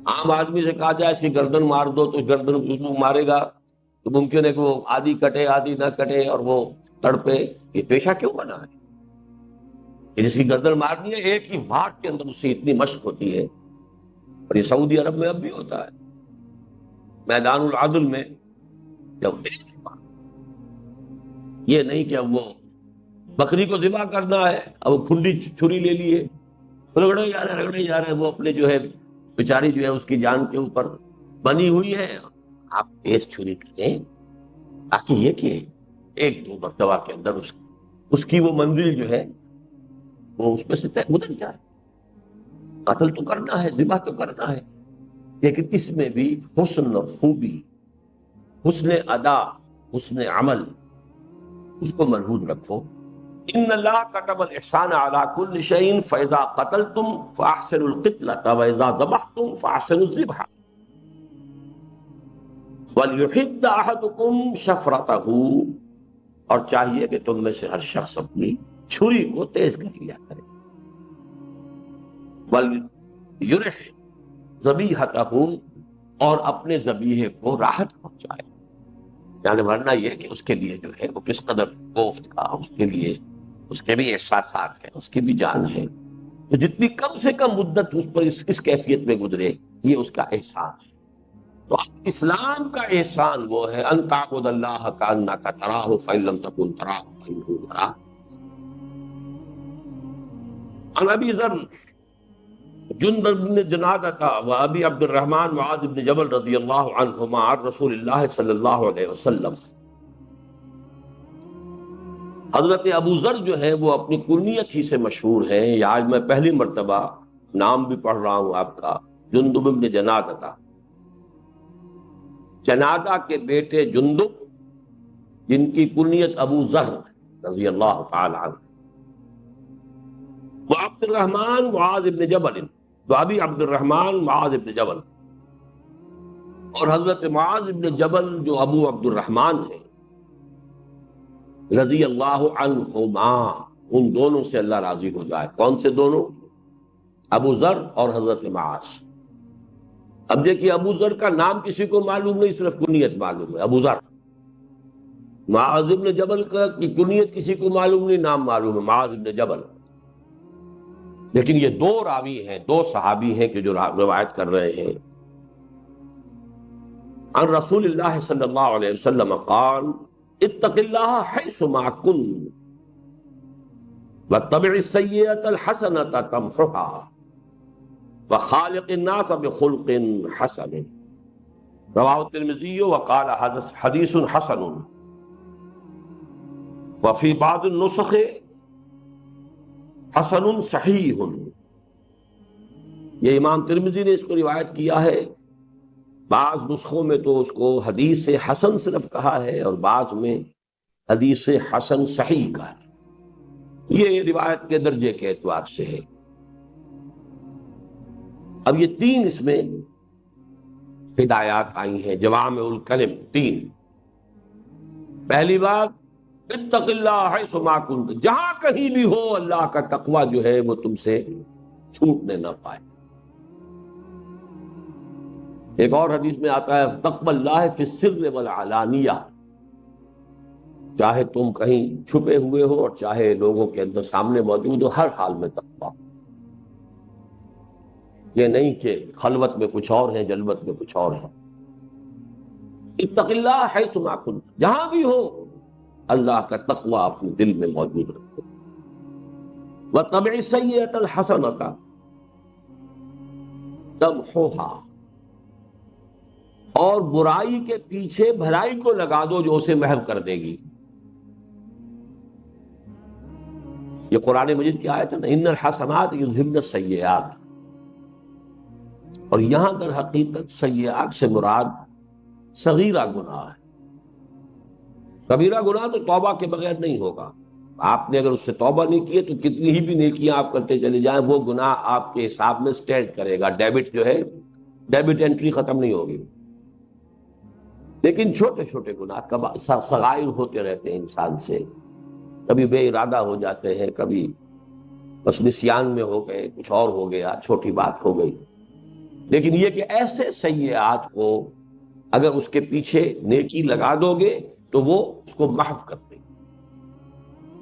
عام آدمی سے کہا جائے اس کی گردن مار دو تو گردن مارے گا، تو ممکن ہے کہ وہ آدھی کٹے آدھی نہ کٹے اور وہ تڑپے۔ یہ پیشہ کیوں بنا ہے؟ جس کی گردن مارنی ہے، ایک ہی واٹ کے اندر اس سے اتنی مشق ہوتی ہے، اور یہ سعودی عرب میں اب بھی ہوتا ہے، میدان العدل میں جب یہ نہیں کہ اب وہ بکری کو ذبح کرنا ہے، اب وہ کھلی چھری لے لیے، رگڑے جا رہے وہ اپنے جو ہے بیچاری جو ہے اس کی جان کے اوپر بنی ہوئی ہے، آپ تیز چھری کریں تاکہ یہ کہ ایک دو مرتبہ کے اندر اس کی وہ منزل جو ہے وہ اس میں سے گزر جائے۔ قتل تو کرنا ہے، ذبح تو کرنا ہے، لیکن اس میں بھی حسن اور خوبی، حسن ادا، حسن عمل، اس کو ملحوظ رکھو۔ ان اللہ كتب الاحسان على كل شيء فاذا قتلتم فاحسنوا القتلة واذا ذبحتم فاحسنوا الذبح وليحد احدكم شفرته، اور چاہیے کہ تم میں سے ہر شخص اپنی چھری کو تیز کر لیا کرے، ولیرح ذبیحته، اور اپنے ذبیحے کو راحت پہنچائے، یعنی ورنہ یہ کہ اس کے لیے جو ہے وہ کس قدر کوفت کا، اس کے لیے اس کے بھی احساسات ہیں، اس کی بھی جان ہے، تو جتنی کم سے کم مدت اس پر اس کیفیت میں گزرے یہ اس کا احسان ہے۔ تو اسلام کا احسان وہ ہے ان تعبد اللہ کانک تراہ فإن لم تکن تراہ فإنہ یراک۔ عن ابی ذر جندب بن جنادہ و ابی عبد الرحمن معاذ بن جبل رضی اللہ عنہما عن رسول اللہ صلی اللہ علیہ وسلم، حضرت ابو ذر جو ہے وہ اپنی کنیت ہی سے مشہور ہیں، یا آج میں پہلی مرتبہ نام بھی پڑھ رہا ہوں آپ کا، جندب بن جنادہ تھا، جنادہ کے بیٹے جندب جن کی کنیت ابو ذر رضی اللہ تعالی عنہ، وہ عبد الرحمن معاذ بن جبل، تو ابھی عبد الرحمن معاذ بن جبل، اور حضرت معاذ بن جبل جو ابو عبد الرحمن ہیں رضی اللہ عنہما، ان دونوں سے اللہ راضی ہو جائے۔ کون سے دونوں؟ ابو ذر اور حضرت معاذ۔ اب دیکھیے ابو ذر کا نام کسی کو معلوم نہیں، صرف کنیت معلوم ہے ابو ذر۔ معاذ بن جبل کی کنیت کسی کو معلوم نہیں، نام معلوم ہے معاذ بن جبل۔ لیکن یہ دو راوی ہیں، دو صحابی ہیں کہ جو روایت کر رہے ہیں۔ عن رسول اللہ صلی اللہ علیہ وسلم قال اتق اللہ حیث ما کن واتبع السیئۃ الحسنۃ تمحها وخالق الناس بخلق حسن، رواہ الترمذی وقال حدیث حسن، وفی بعض النسخ حسن صحیح، یہ امام ترمذی نے اس کو روایت کیا ہے، بعض نسخوں میں تو اس کو حدیث حسن صرف کہا ہے اور بعض میں حدیث حسن صحیح کہا ہے، یہ روایت کے درجے کے اعتبار سے ہے۔ اب یہ تین اس میں ہدایات آئی ہیں، جوامع الکلم تین۔ پہلی بات اتق اللہ حیث ما کنت، جہاں کہیں بھی ہو اللہ کا تقوی جو ہے وہ تم سے چھوٹنے نہ پائے۔ ایک اور حدیث میں آتا ہے تقوی اللہ فی السر والعلانیہ، چاہے تم کہیں چھپے ہوئے ہو اور چاہے لوگوں کے اندر سامنے موجود ہو، ہر حال میں تقوی۔ یہ نہیں کہ خلوت میں کچھ اور ہے، جلوت میں کچھ اور ہے۔ اتق اللہ حیث ما کنت، جہاں بھی ہو اللہ کا تقوی اپنے دل میں موجود رکھو۔ واتبع السیئۃ الحسنۃ تمحوها، اور برائی کے پیچھے بھلائی کو لگا دو جو اسے محو کر دے گی۔ یہ قرآن مجید کی آیت ہے نا، ان الحسنات یذہبن السیئات، اور یہاں در حقیقت سیئات سے مراد صغیرہ گناہ ہے۔ کبیرہ گناہ تو توبہ کے بغیر نہیں ہوگا، آپ نے اگر اس سے توبہ نہیں کی تو کتنی ہی بھی نیکیاں آپ کرتے چلے جائیں، وہ گناہ آپ کے حساب میں سٹینڈ کرے گا، ڈیبٹ جو ہے ڈیبٹ انٹری ختم نہیں ہوگی۔ لیکن چھوٹے چھوٹے گناہ صغائر ہوتے رہتے ہیں انسان سے، کبھی بے ارادہ ہو جاتے ہیں، کبھی بس نسیان میں ہو گئے، کچھ اور ہو گیا، چھوٹی بات ہو گئی۔ لیکن یہ کہ ایسے سیئات کو اگر اس کے پیچھے نیکی لگا دو گے تو وہ اس کو محو کر دے گی۔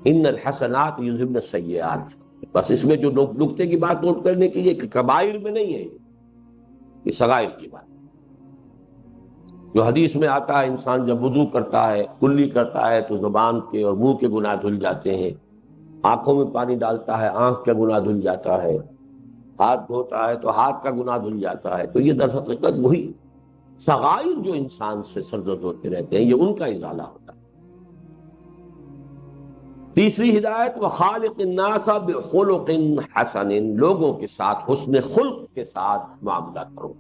ان الحسنات یذہبن السیئات، بس اس میں جو نقطے کی بات نوٹ کرنے کی یہ کہ کبائر میں نہیں ہے، یہ صغائر کی بات۔ جو حدیث میں آتا ہے انسان جب وضو کرتا ہے، کلی کرتا ہے، تو زبان کے اور منہ کے گناہ دھل جاتے ہیں، آنکھوں میں پانی ڈالتا ہے آنکھ کا گناہ دھل جاتا ہے، ہاتھ دھوتا ہے تو ہاتھ کا گناہ دھل جاتا ہے. تو یہ در حقیقت وہی صغائر جو انسان سے سرزد ہوتے رہتے ہیں، یہ ان کا ازالہ ہوتا ہے. تیسری ہدایت وخالق الناس بخلق حسن، لوگوں کے ساتھ حسن خلق کے ساتھ معاملہ کرو،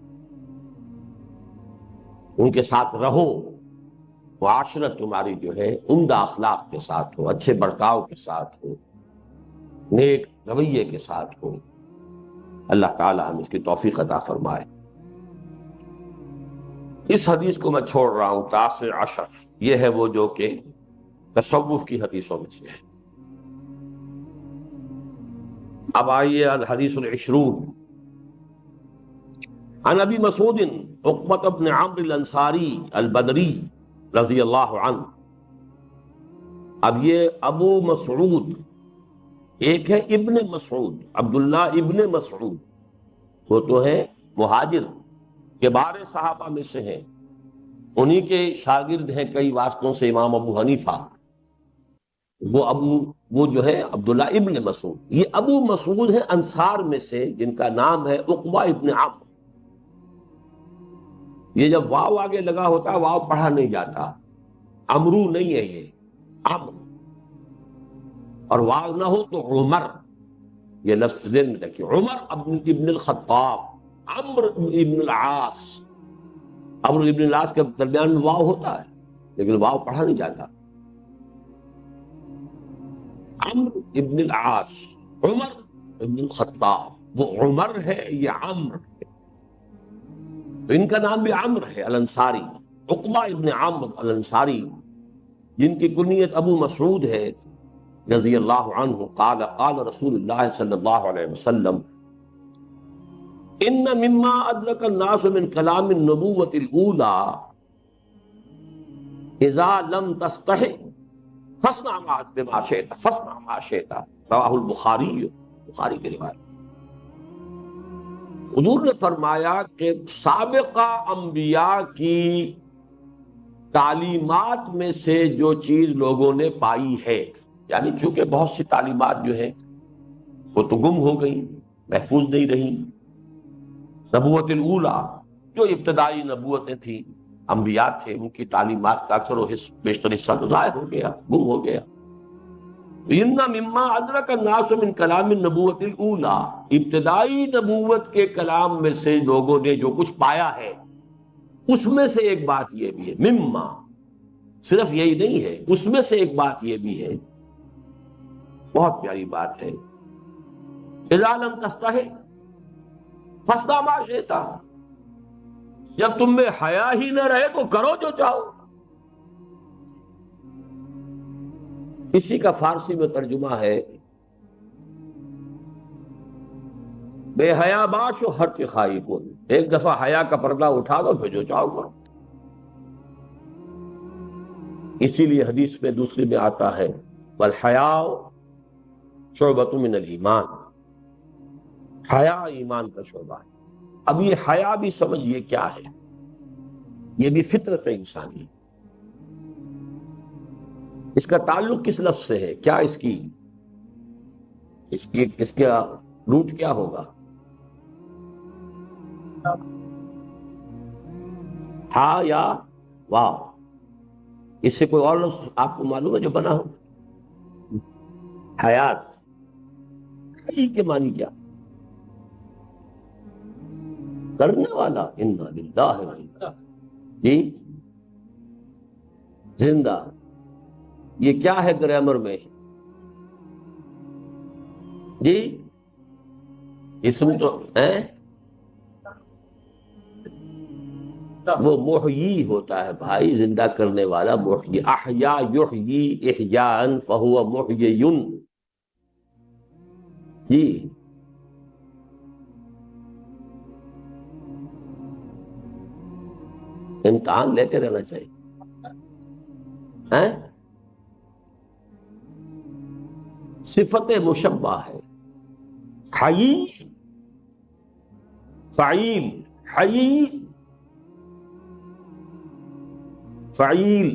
ان کے ساتھ رہو، معاشرت تمہاری جو ہے عمدہ اخلاق کے ساتھ ہو، اچھے برتاؤ کے ساتھ ہو، نیک رویے کے ساتھ ہو. اللہ تعالی ہم اس کی توفیق عطا فرمائے. اس حدیث کو میں چھوڑ رہا ہوں، 19 یہ ہے وہ جو کہ تصوف کی حدیثوں میں سے ہے. اب آئیے الحدیث العشرون عن ابی مسعود عقبۃ بن عمرو الانصاری البدری رضی اللہ عنہ. اب یہ ابو مسعود، ایک ہے ابن مسعود، عبداللہ ابن مسعود، وہ تو ہے مہاجر کبار صحابہ میں سے ہیں، انہی کے شاگرد ہیں کئی واسطوں سے امام ابو حنیفہ. وہ جو ہے عبداللہ ابن مسعود. یہ ابو مسعود ہے انصار میں سے جن کا نام ہے عقبہ ابن عمرو. یہ جب واو آگے لگا ہوتا ہے واو پڑھا نہیں جاتا، امرو نہیں ہے، یہ عمرو، اور واو نہ ہو تو عمر. یہ لفظ ذہن میں رکھیے، عمر ابن الخطاب، عمرو ابن العاص. عمرو ابن العاص کے درمیان میں واو ہوتا ہے لیکن واو پڑھا نہیں جاتا. عمرو ابن العاص، عمر ابن الخطاب، وہ عمر ہے یہ عمرو ہے. تو ان کا نام بھی عمرو ہے الانصاری، عقبہ ابن عمرو الانصاری، جن کی کنیت ابو مسعود ہے رضی اللہ عنہ. قال قال رسول اللہ صلی اللہ علیہ وسلم ان مما ادرک الناس من کلام النبوۃ الاولى اذا لم تستحِ فاصنع بما شئت فاصنع ما شئت، رواہ البخاری، بخاری کی روایت. حضور نے فرمایا کہ سابقہ انبیاء کی تعلیمات میں سے جو چیز لوگوں نے پائی ہے، یعنی چونکہ بہت سی تعلیمات جو ہیں وہ تو گم ہو گئی، محفوظ نہیں رہی. نبوت الاولیٰ جو ابتدائی نبوتیں تھیں، انبیاء تھے، ان کی تعلیمات کا اکثر و بیشتر حصہ تو ضائع ہو گیا، گم ہو گیا. ان مما ادرک الناس من کلام النبوۃ الاولیٰ، ابتدائی نبوت کے کلام میں سے لوگوں نے جو کچھ پایا ہے، اس میں سے ایک بات یہ بھی ہے، مما صرف یہی نہیں ہے، اس میں سے ایک بات یہ بھی ہے، بہت پیاری بات ہے، اذا لم تستحِ فاصنع ما شئت، جب تم میں حیا ہی نہ رہے تو کرو جو چاہو. اسی کا فارسی میں ترجمہ ہے بے حیا باش و ہر چخائی کو، ایک دفعہ حیا کا پردہ اٹھا دو پھر جو چاہو کرو. اسی لیے حدیث میں دوسری میں آتا ہے والحیاء شعبۃ من الایمان، حیا ایمان کا شعبہ ہے. اب یہ حیا بھی سمجھیے کیا ہے، یہ بھی فطرت انسانی. اس کا تعلق کس لفظ سے ہے، کیا اس کا روٹ کیا ہوگا؟ ہا یا واو؟ اس سے کوئی اور لفظ آپ کو معلوم ہے جو بنا ہو؟ حیات، حی کے معنی کیا؟ کرنے والا، انا للہ و انا، جی زندہ. یہ کیا ہے گرامر میں؟ جی اسم تو وہ محیی ہوتا ہے بھائی، زندہ کرنے والا محیی. احیا یحیی احیاء فہو محیی. جی امتحان لیتے رہنا چاہیے. صفت مشبہ ہے، حی فعیل، حی فعیل.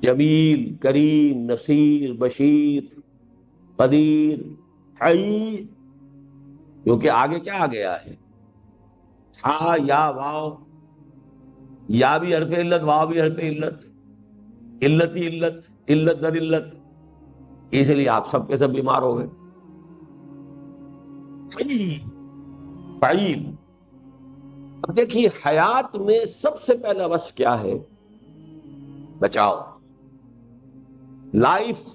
جمیل، کریم، نصیر، بشیر، قدیر، حی، کیونکہ آگے کیا آ گیا ہے؟ ہاں یا واو، یا بھی حرف علت، واو بھی حرف علت، علت ہی علت، علت در علت، اس لیے آپ سب کے سب بیمار ہو گئے. فعیل. اب دیکھیے حیات میں سب سے پہلا وصف کیا ہے؟ بچاؤ. لائف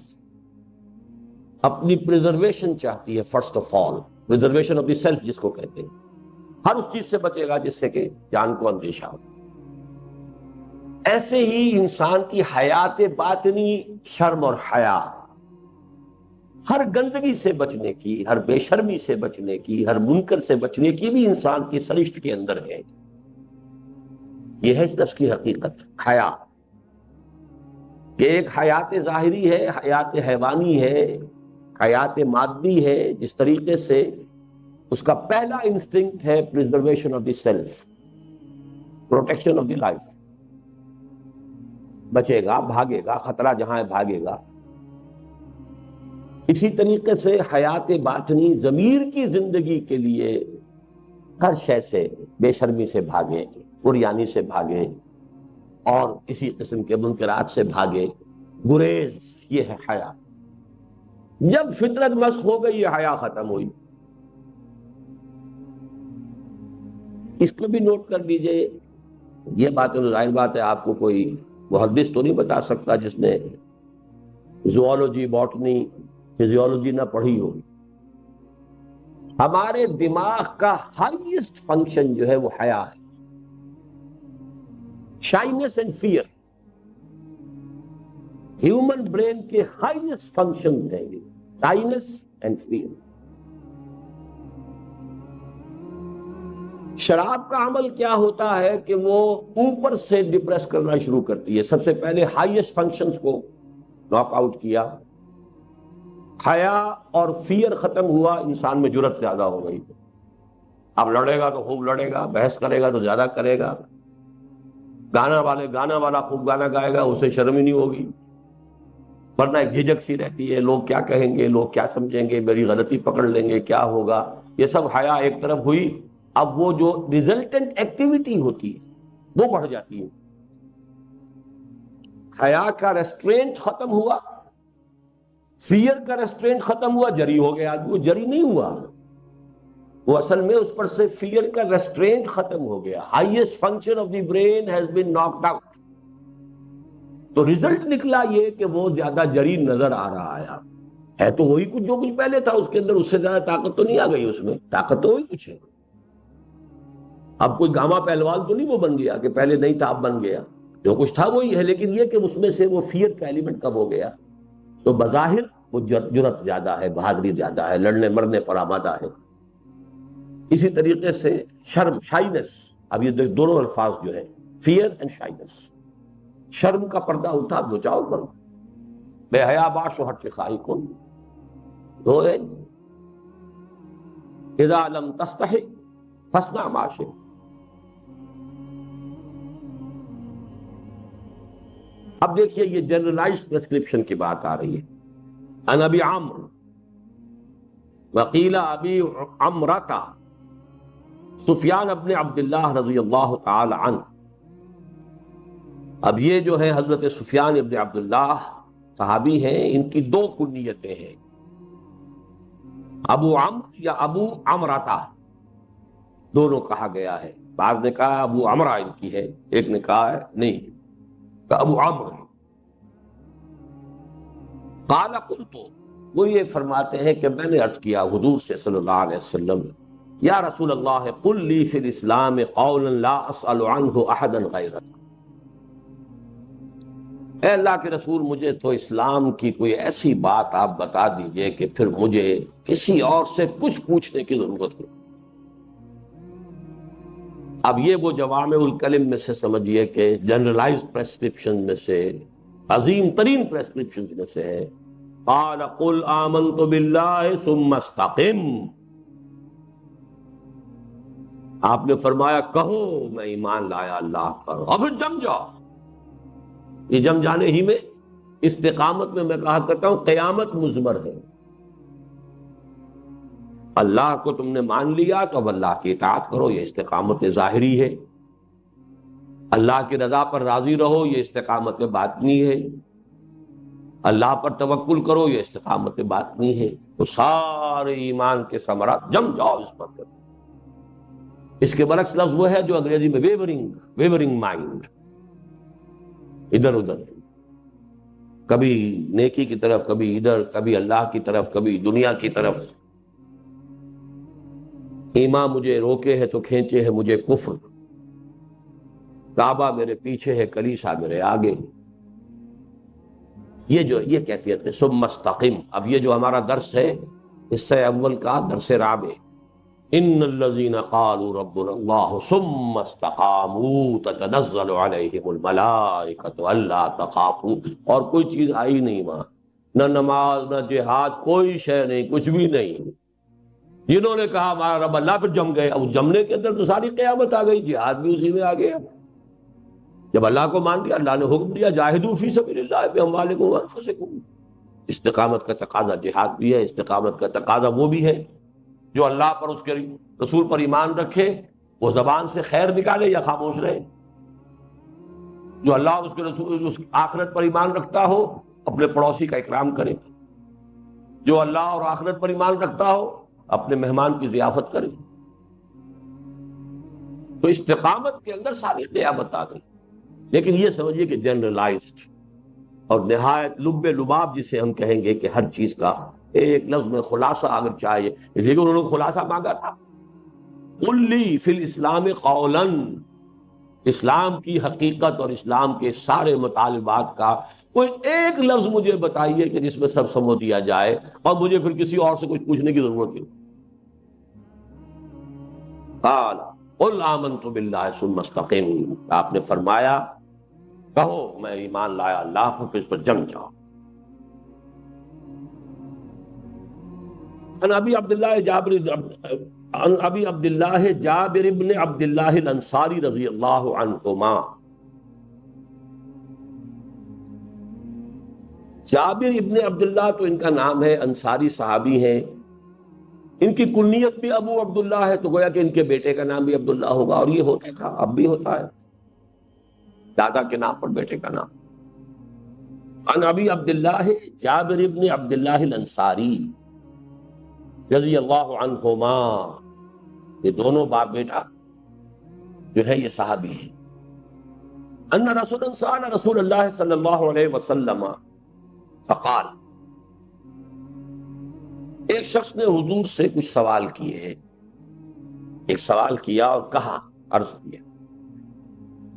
اپنی پریزرویشن چاہتی ہے. First of all preservation of the self جس کو کہتے ہیں، ہر اس چیز سے بچے گا جس سے کہ جان کو اندیشہ ہو. ایسے ہی انسان کی حیات باطنی شرم اور حیا، ہر گندگی سے بچنے کی، ہر بے شرمی سے بچنے کی، ہر منکر سے بچنے کی بھی انسان کی سرشت کے اندر ہے. یہ ہے اس نفس کی حقیقت، حیا. کہ ایک حیات ظاہری ہے، حیات حیوانی ہے، حیات مادی ہے، جس طریقے سے اس کا پہلا انسٹنکٹ ہے preservation of the self, protection of the life. بچے گا، بھاگے گا، خطرہ جہاں ہے بھاگے گا. اسی طریقے سے حیات باطنی ضمیر کی زندگی کے لیے ہر شے سے، بے شرمی سے بھاگے، عریانی سے بھاگے، اور اسی قسم کے منکرات سے بھاگے. گریز، یہ ہے حیا. جب فطرت مسخ ہو گئی، یہ حیا ختم ہوئی. اس کو بھی نوٹ کر لیجئے. یہ بات ظاہر بات ہے آپ کو کوئی محدث تو نہیں بتا سکتا جس نے زوالوجی، باٹنی، فزیولوجی نہ پڑھی ہو. ہمارے دماغ کا ہائیسٹ فنکشن جو ہے وہ حیا ہے. Shyness and fear, human brain کے ہائیسٹ فنکشن ہیں یہ، شائنس اینڈ فیئر. شراب کا عمل کیا ہوتا ہے کہ وہ اوپر سے ڈپریس کرنا شروع کرتی ہے. سب سے پہلے ہائیسٹ فنکشنز کو ناک آؤٹ کیا، حیا اور فیئر ختم ہوا، انسان میں جرأت زیادہ ہو گئی. اب لڑے گا تو خوب لڑے گا، بحث کرے گا تو زیادہ کرے گا. گانا والا خوب گانا گائے گا، اسے شرم ہی نہیں ہوگی. ورنہ ایک جھجک سی رہتی ہے، لوگ کیا کہیں گے، لوگ کیا سمجھیں گے، میری غلطی پکڑ لیں گے، کیا ہوگا. یہ سب حیا ایک طرف ہوئی. اب وہ جو ریزلٹنٹ ایکٹیویٹی ہوتی ہے وہ بڑھ جاتی ہے. حیا کا ریسٹرینٹ ختم ہوا، فیئر کا ریسٹرینٹ ختم ہوا، جری ہو گیا. وہ جری نہیں ہوا، وہ اصل میں اس پر سے فیئر کا ریسٹرینٹ ختم ہو گیا. Highest function of the brain has been knocked out. تو ریزلٹ نکلا یہ کہ وہ زیادہ جری نظر آ رہا ہے تو وہی کچھ جو کچھ پہلے تھا اس کے اندر، اس سے زیادہ طاقت تو نہیں آ گئی. اس میں طاقت تو وہی کچھ ہے. اب کوئی گاما پہلوان تو نہیں وہ بن گیا کہ پہلے نہیں تھا اب بن گیا. جو کچھ تھا وہی ہے، لیکن یہ کہ اس میں سے وہ فیئر کا ایلیمنٹ کب ہو گیا. تو بظاہر وہ جرأت زیادہ ہے، بہادری زیادہ ہے، لڑنے مرنے پر آمادہ ہے. اسی طریقے سے شرم، شائنس. اب یہ دونوں الفاظ جو ہیں، فیئر اینڈ شائنس. شرم کا پردہ اٹھا، بچاؤ کرو. بے حیا باش و ہٹ کے خواہی کن ہوئے اذا لم تستحی فاصنع ما شئت. اب دیکھیے یہ جنرلائزڈ پرسکرپشن کی بات آ رہی ہے. ان ابی عمرو وقیل ابی عمرتا سفیان ابن عبداللہ رضی اللہ تعالی عنہ. اب یہ جو ہے حضرت سفیان ابن عبداللہ صحابی ہیں، ان کی دو کنیتیں ہیں، ابو عمرو یا ابو عمرتا، دونوں کہا گیا ہے. بعض نے کہا ابو عمرہ ان کی ہے، ایک نے کہا ہے نہیں، کہ ابو عمرو. قال قلت، وہ یہ فرماتے ہیں کہ میں نے عرض کیا حضور سے صلی اللہ علیہ وسلم، یا رسول اللہ قل لی فی الاسلام قولا لا اسأل عنہ احدا غیرک. اے اللہ کے رسول، مجھے تو اسلام کی کوئی ایسی بات آپ بتا دیجئے کہ پھر مجھے کسی اور سے کچھ پوچھنے کی ضرورت نہیں. اب یہ وہ جوامع الکلم میں سے سمجھیے کہ جنرلائز پریسکرپشن میں سے، عظیم ترین پریسکرپشن میں سے ہے. قال قل آمنت باللہ ثم استقم. آپ نے فرمایا کہو میں ایمان لایا اللہ پر، اور پھر جم جاؤ. یہ جم جانے ہی میں استقامت میں کہا کرتا ہوں قیامت مضمر ہے. اللہ کو تم نے مان لیا تو اب اللہ کی اطاعت کرو، یہ استقامت ظاہری ہے. اللہ کی رضا پر راضی رہو، یہ استقامت باطنی ہے. اللہ پر توکل کرو، یہ استقامت باطنی ہے. تو سارے ایمان کے ثمرات جم جاؤ اس پر. اس کے برعکس لفظ وہ ہے جو انگریزی میں ویورنگ مائنڈ، ادھر ادھر، کبھی نیکی کی طرف، کبھی ادھر، کبھی اللہ کی طرف، کبھی دنیا کی طرف. ایمان مجھے روکے ہے تو کھینچے ہے مجھے کفر. کعبہ میرے پیچھے ہے، کلیسا میرے آگے. یہ کیفیت ہے. ثم استقم. اب یہ جو ہمارا درس ہے، حصہ اول کا درس رابع، ان الذين قالوا ربنا الله ثم استقاموا تتنزل عليهم الملائكة الا تخافوا. اور کوئی چیز آئی نہیں وہاں، نہ نماز، نہ جہاد، کوئی شے نہیں، کچھ بھی نہیں. جنہوں نے کہا ہمارا رب اللہ، پہ جم گئے. اب جمنے کے اندر تو ساری قیامت آ گئی، جہاد بھی اسی میں آ گیا. جب اللہ کو مان لیا، اللہ نے حکم دیا جاہدوا فی سبیل اللہ باموالکم وانفسکم. استقامت کا تقاضا جہاد بھی ہے، استقامت کا تقاضا وہ بھی ہے جو اللہ پر، اس کے رسول پر ایمان رکھے، وہ زبان سے خیر نکالے یا خاموش رہے. جو اللہ اور اس کے رسول، اس آخرت پر ایمان رکھتا ہو، اپنے پڑوسی کا اکرام کرے. جو اللہ اور آخرت پر ایمان رکھتا ہو، اپنے مہمان کی ضیافت کرے. تو استقامت کے اندر ساری قیامت آ گئی. لیکن یہ سمجھیے کہ جنرلائزڈ اور نہایت لب لباب جسے ہم کہیں گے کہ ہر چیز کا ایک لفظ میں خلاصہ اگر چاہیے، لیکن انہوں نے خلاصہ مانگا تھا. قل لی فی الاسلام قولا، اسلام کی حقیقت اور اسلام کے سارے مطالبات کا کوئی ایک لفظ مجھے بتائیے کہ جس میں سب سمجھ دیا جائے اور مجھے پھر کسی اور سے کچھ پوچھنے کی ضرورت نہیں. قال قل آمنت باللہ ثم استقم. آپ نے فرمایا کہو میں ایمان لایا اللہ پر، پھر اس پر جم جاؤ. عن ابی عبداللہ جابر ابن عبداللہ الانصاری رضی اللہ عنہما. جابر ابن عبداللہ تو ان کا نام ہے، انصاری صحابی ہیں. ان کی کنیت بھی ابو عبداللہ ہے، تو گویا کہ ان کے بیٹے کا نام بھی عبداللہ ہوگا. اور یہ ہوتا تھا، اب بھی ہوتا ہے، دادا کے نام پر بیٹے کا نام. عن ابی عبداللہ جابر ابن عبداللہ الانصاری رضی اللہ عنہما. یہ دونوں باپ بیٹا جو ہے یہ صحابی ہیں. ان رسول اللہ صلی اللہ علیہ وسلم فقال. ایک شخص نے حضور سے کچھ سوال کیے، ایک سوال کیا اور کہا، عرض کیا،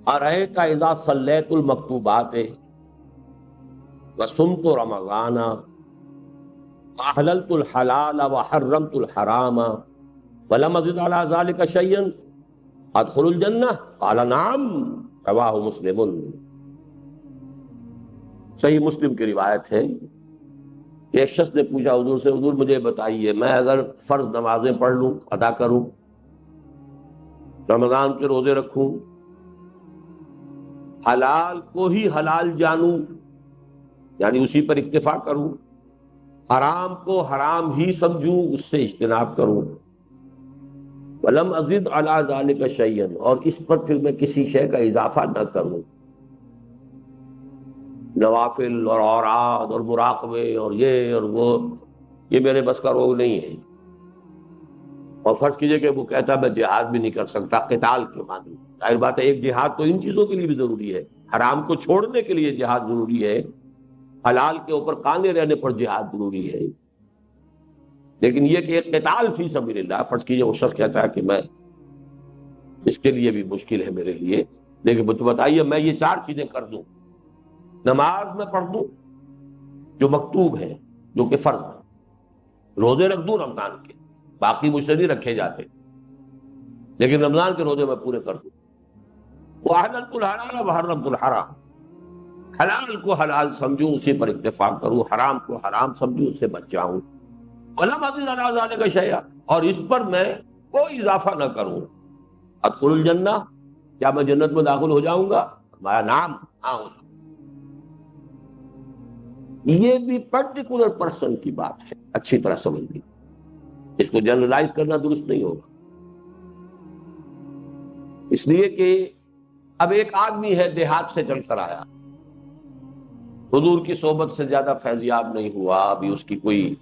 ارأیت اذا صلیت المکتوبات وصمت رمضان احللت الحلال وحرمت الحرام ولم ازد على ذلك شيئا ادخل الجنہ؟ قال نعم. رواہ مسلم. صحیح مسلم کی روایت ہے کہ ایک شخص نے پوچھا حضور سے، حضور مجھے بتائیے میں اگر فرض نمازیں پڑھ لوں، ادا کروں، رمضان کے روزے رکھوں، حلال کو ہی حلال جانوں، یعنی اسی پر اکتفا کروں، حرام کو حرام ہی سمجھوں، اس سے اجتناب کروں، وَلَمْ أَزِدْ عَلَىٰ ذَلِكَ شَيْئًا، اور اس پر پھر میں کسی شے کا اضافہ نہ کروں، نوافل اور اوراد اور مراقبے اور یہ اور وہ، یہ میرے بس کا روگ نہیں ہے. اور فرض کیجئے کہ وہ کہتا میں جہاد بھی نہیں کر سکتا، قتال کے معنی. ظاہر بات ہے ایک جہاد تو ان چیزوں کے لیے بھی ضروری ہے، حرام کو چھوڑنے کے لیے جہاد ضروری ہے، حلال کے اوپر قانے رہنے پر جہاد ضروری ہے. لیکن یہ کہ ایک قتال فی سبیل اللہ، فرض کیجئے وہ شخص کہتا ہے کہ میں اس کے لیے بھی مشکل ہے میرے لیے، لیکن بتائیے میں یہ 4 چیزیں کر دوں، نماز میں پڑھ دوں جو مکتوب ہے، جو کہ فرض ہے، روزے رکھ دوں رمضان کے، باقی مجھ سے نہیں رکھے جاتے، لیکن رمضان کے روزے میں پورے کر دوں، وَأَحْلَلْتُ الْحَلَالَ وَحَرَّمْتُ الْحَرَامَ، حلال کو حلال سمجھوں، اسی پر اتفاق کروں، حرام کو حرام سمجھوں، اس سے بچ جاؤں، وَلَمْ أَزِدْ عَلَىٰ ذَلِكَ شَيْئًا، اور اس پر میں کوئی اضافہ نہ کروں. ادخل الجنہ، کیا میں جنت میں داخل ہو جاؤں گا؟ فرمایا نعم، ہاں. یہ بھی پرٹیکولر پرسن کی بات ہے، اچھی طرح سمجھ لیجیے، اس کو جنرلائز کرنا درست نہیں ہوگا۔ اس لیے کہ اب ایک آدمی ہے دیہات سے چل کر آیا، حضور کی صحبت سے زیادہ فیضیاب نہیں ہوا، ابھی اس کی کوئی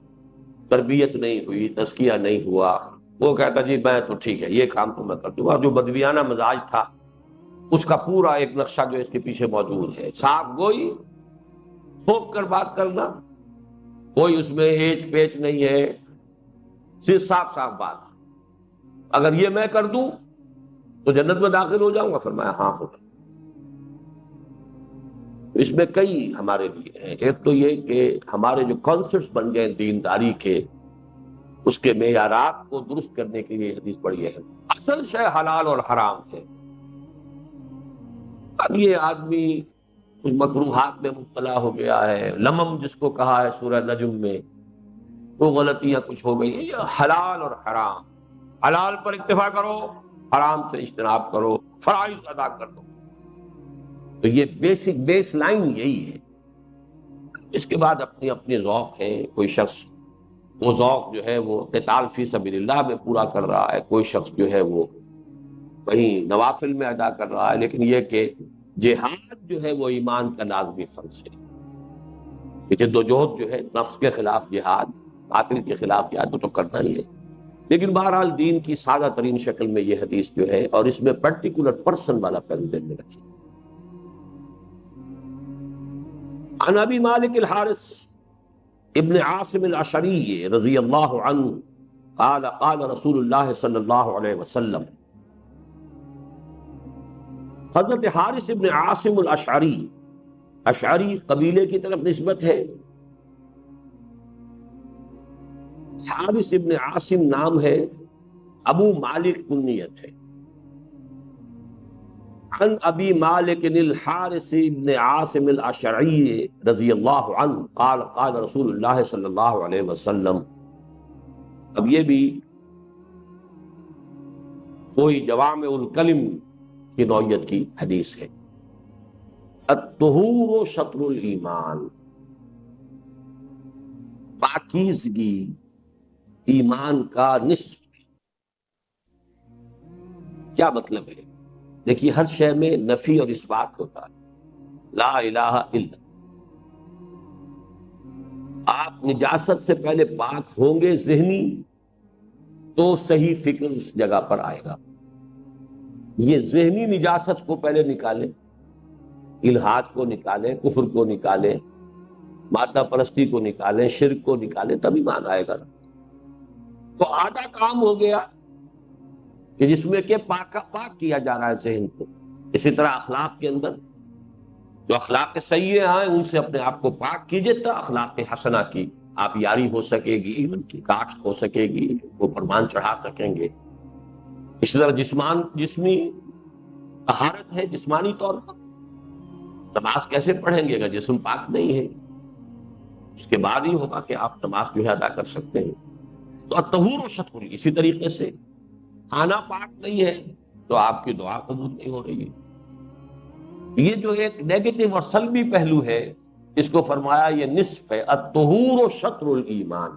تربیت نہیں ہوئی، تزکیہ نہیں ہوا، وہ کہتا جی میں تو ٹھیک ہے یہ کام تو میں کر دوں گا۔ جو بدویانہ مزاج تھا اس کا پورا ایک نقشہ جو اس کے پیچھے موجود ہے، صاف گوئی، ٹھوک کر بات کرنا، کوئی اس میں ایچ پیچ نہیں ہے، صرف صاف صاف بات۔ اگر یہ میں کر دوں تو جنت میں داخل ہو جاؤں گا؟ فرمایا ہاں ہوگا۔ اس میں کئی ہمارے لیے ہیں، ایک تو یہ کہ ہمارے جو کانسیپٹس بن گئے دینداری کے، اس کے معیارات کو درست کرنے کے لیے حدیث بڑی ہے۔ اصل شے حلال اور حرام ہے۔ اب یہ آدمی کچھ مکروہات میں مبتلا ہو گیا ہے، لمم جس کو کہا ہے سورہ نجم میں، وہ غلطیاں کچھ ہو گئی ہیں۔ یہ حلال اور حرام، حلال پر اکتفا کرو، حرام سے اجتناب کرو، فرائض ادا کر دو۔ تو یہ بیسک بیس لائن یہی ہے۔ اس کے بعد اپنی اپنی ذوق ہے، کوئی شخص وہ ذوق جو ہے وہ قتال فی سبیل اللہ میں پورا کر رہا ہے، کوئی شخص جو ہے وہ کہیں نوافل میں ادا کر رہا ہے، لیکن یہ کہ جہاد جو ہے وہ ایمان کا لازمی فرض ہے۔ یہ جدوجہد جو ہے نفس کے خلاف جہاد، باطل کے خلاف جہاد تو کرنا ہی ہے، لیکن بہرحال دین کی سادہ ترین شکل میں یہ حدیث جو ہے، اور اس میں پرٹیکولر پرسن والا پہلو ذہن میں رکھیے۔ عن ابی مالک الحارث ابن عاصم الاشعری رضی اللہ عنہ قال قال رسول اللہ صلی اللہ علیہ وسلم۔ حضرت حارث ابن عاصم الاشعری، اشعری قبیلے کی طرف نسبت ہے، حارث ابن عاصم نام ہے، ابو مالک کنیت ہے۔ عن ابی مالک الحارث ابن عاصم الاشعری رضی اللہ عنہ قال قال رسول اللہ صلی اللہ علیہ وسلم۔ اب یہ بھی کوئی جوامع الکلم کی نوعیت کی حدیث ہے۔ الطہور شطر الایمان، پاکیزگی ایمان کا نصف۔ کیا مطلب ہے؟ دیکھیے ہر شے میں نفی اور اثبات ہوتا ہے، لا الہ الا۔ آپ نجاست سے پہلے پاک ہوں گے ذہنی، تو صحیح فکر اس جگہ پر آئے گا۔ یہ ذہنی نجاست کو پہلے نکالیں، الحاد کو نکالیں، کفر کو نکالیں، مادہ پرستی کو نکالیں، شرک کو نکالیں، تب ایمان آئے گا۔ تو آدھا کام ہو گیا کہ جس میں کہ پاک کیا جا رہا ہے ذہن کو۔ اسی طرح اخلاق کے اندر جو اخلاق سیئے ہیں ان سے اپنے آپ کو پاک کیجئے، تو اخلاق حسنہ کی آپ یاری ہو سکے گی، ان کی کاشت ہو سکے گی، وہ پرمان چڑھا سکیں گے۔ اسی طرح جسمی طہارت ہے، جسمانی طور پر نماز کیسے پڑھیں گے اگر جسم پاک نہیں ہے؟ اس کے بعد ہی ہوگا کہ آپ نماز جو ہے ادا کر سکتے ہیں۔ تو الطہور و شطر، اسی طریقے سے کھانا پاک نہیں ہے تو آپ کی دعا قبول نہیں ہو رہی ہے۔ یہ جو ایک نیگیٹو اور سلبی پہلو ہے، اس کو فرمایا یہ نصف ہے، الطہور و شطر الایمان۔